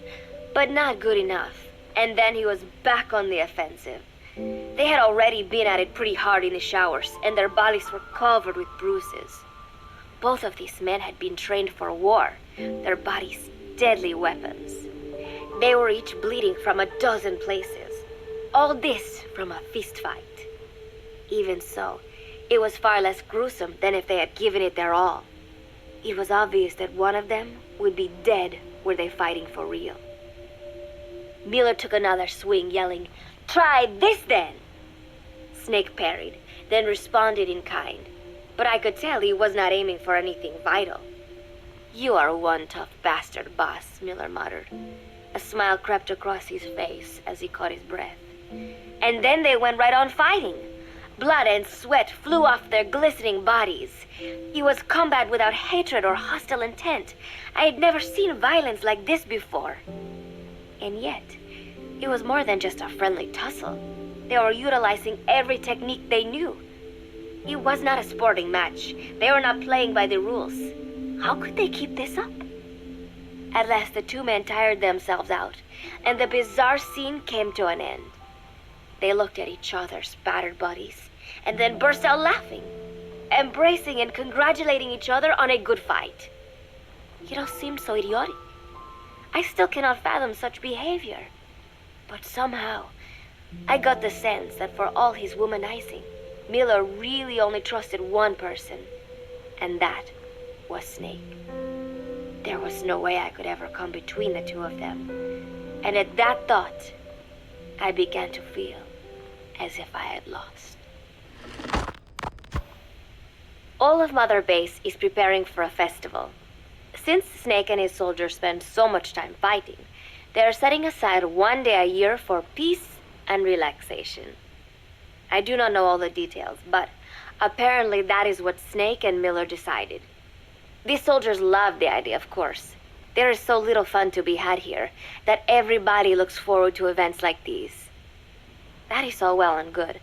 "but not good enough." And then he was back on the offensive. They had already been at it pretty hard in the showers, and their bodies were covered with bruises. Both of these men had been trained for war, their bodies deadly weapons. They were each bleeding from a dozen places. All this from a fist fight. Even so, it was far less gruesome than if they had given it their all. It was obvious that one of them would be dead were they fighting for real. Miller took another swing, yelling, "Try this then!" Snake parried, then responded in kind, but I could tell he was not aiming for anything vital. "You are one tough bastard, boss," Miller muttered. A smile crept across his face as he caught his breath. And then they went right on fighting. Blood and sweat flew off their glistening bodies. It was combat without hatred or hostile intent. I had never seen violence like this before. And yet, it was more than just a friendly tussle. They were utilizing every technique they knew. It was not a sporting match. They were not playing by the rules. How could they keep this up? At last, the two men tired themselves out, and the bizarre scene came to an end. They looked at each other's battered bodies, and then burst out laughing, embracing and congratulating each other on a good fight. It all seemed so idiotic. I still cannot fathom such behavior. But somehow, I got the sense that for all his womanizing, Miller really only trusted one person, and that was Snake. There was no way I could ever come between the two of them, and at that thought, I began to feel as if I had lost. All of Mother Base is preparing for a festival. Since Snake and his soldiers spend so much time fighting, they are setting aside one day a year for peace and relaxation. I do not know all the details, but apparently that is what Snake and Miller decided. These soldiers love the idea, of course. There is so little fun to be had here that everybody looks forward to events like these. That is all well and good,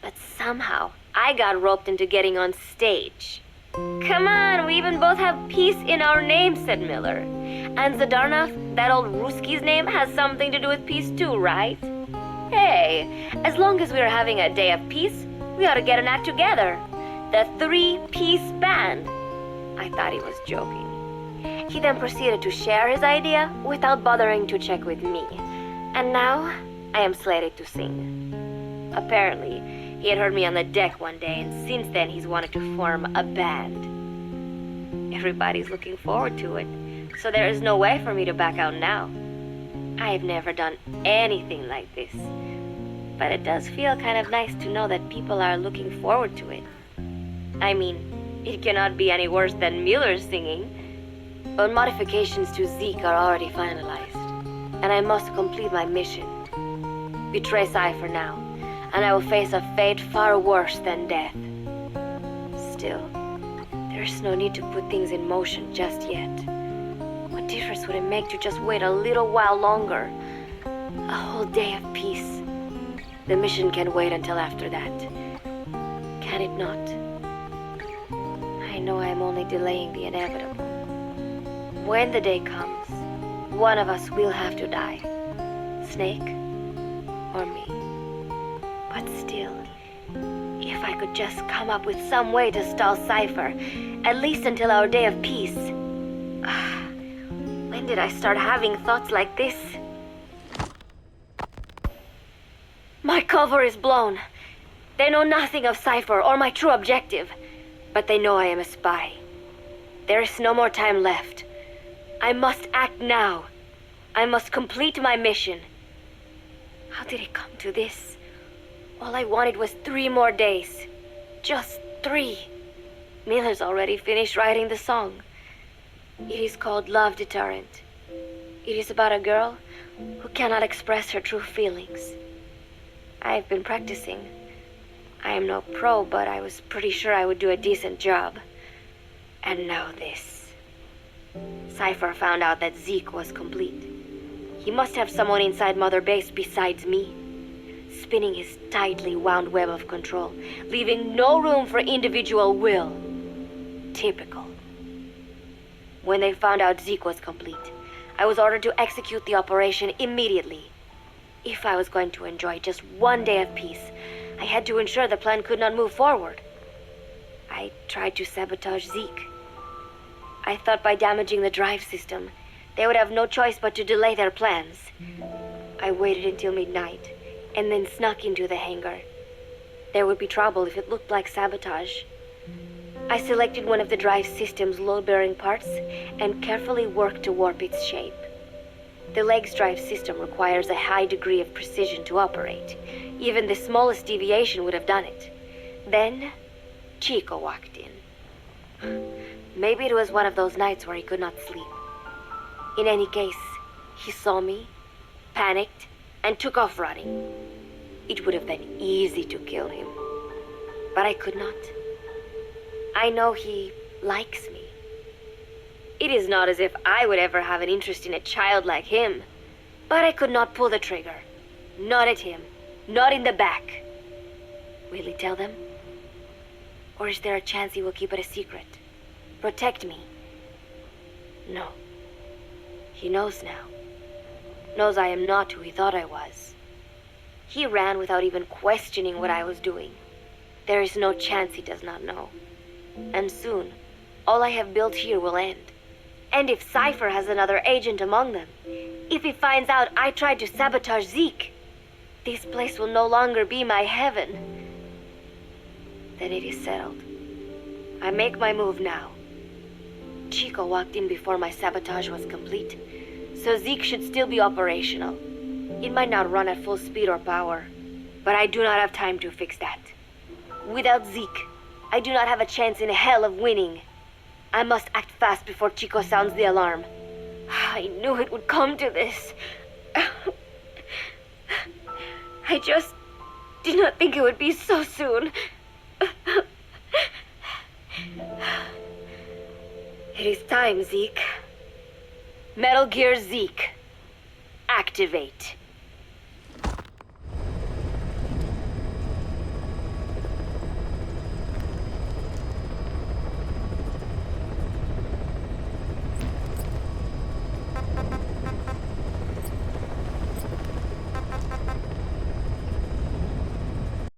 but somehow I got roped into getting on stage. "Come on, we even both have peace in our names," said Miller. And Zadarnov, that old Ruski's name, has something to do with peace too, right? Hey, as long as we're having a day of peace, we ought to get an act together. The three-piece band. I thought he was joking. He then proceeded to share his idea without bothering to check with me. And now, I am slated to sing. Apparently, he had heard me on the deck one day, and since then he's wanted to form a band. Everybody's looking forward to it, so there is no way for me to back out now. I've never done anything like this, but it does feel kind of nice to know that people are looking forward to it. I mean, it cannot be any worse than Miller's singing, but modifications to Zeke are already finalized, and I must complete my mission. Betray Cypher now, and I will face a fate far worse than death. Still, there's no need to put things in motion just yet. What difference would it make to just wait a little while longer? A whole day of peace. The mission can wait until after that. Can it not? I know I am only delaying the inevitable. When the day comes, one of us will have to die. Snake or me. But still, if I could just come up with some way to stall Cypher, at least until our day of peace. When did I start having thoughts like this? My cover is blown. They know nothing of Cypher or my true objective, but they know I am a spy. There is no more time left. I must act now. I must complete my mission. How did it come to this? All I wanted was 3 more days. Just 3. Miller's already finished writing the song. It is called Love Deterrent. It is about a girl who cannot express her true feelings. I have been practicing. I am no pro, but I was pretty sure I would do a decent job. And now this. Cypher found out that Zeke was complete. He must have someone inside Mother Base besides me, spinning his tightly wound web of control, leaving no room for individual will. Typical. When they found out Zeke was complete, I was ordered to execute the operation immediately. If I was going to enjoy just 1 day of peace, I had to ensure the plan could not move forward. I tried to sabotage Zeke. I thought by damaging the drive system, they would have no choice but to delay their plans. I waited until midnight, and then snuck into the hangar. There would be trouble if it looked like sabotage. I selected one of the drive system's load-bearing parts and carefully worked to warp its shape. The leg's drive system requires a high degree of precision to operate. Even the smallest deviation would have done it. Then, Chico walked in. Maybe it was one of those nights where he could not sleep. In any case, he saw me, panicked, and took off running. It would have been easy to kill him, but I could not. I know he likes me. It is not as if I would ever have an interest in a child like him, but I could not pull the trigger. Not at him, not in the back. Will he tell them? Or is there a chance he will keep it a secret? Protect me? No. He knows now. Knows I am not who he thought I was. He ran without even questioning what I was doing. There is no chance he does not know. And soon, all I have built here will end. And if Cypher has another agent among them, if he finds out I tried to sabotage Zeke, this place will no longer be my heaven. Then it is settled. I make my move now. Chico walked in before my sabotage was complete, so Zeke should still be operational. It might not run at full speed or power, but I do not have time to fix that. Without Zeke, I do not have a chance in hell of winning. I must act fast before Chico sounds the alarm. I knew it would come to this. I just did not think it would be so soon. It is time, Zeke. Metal Gear Zeke. Activate.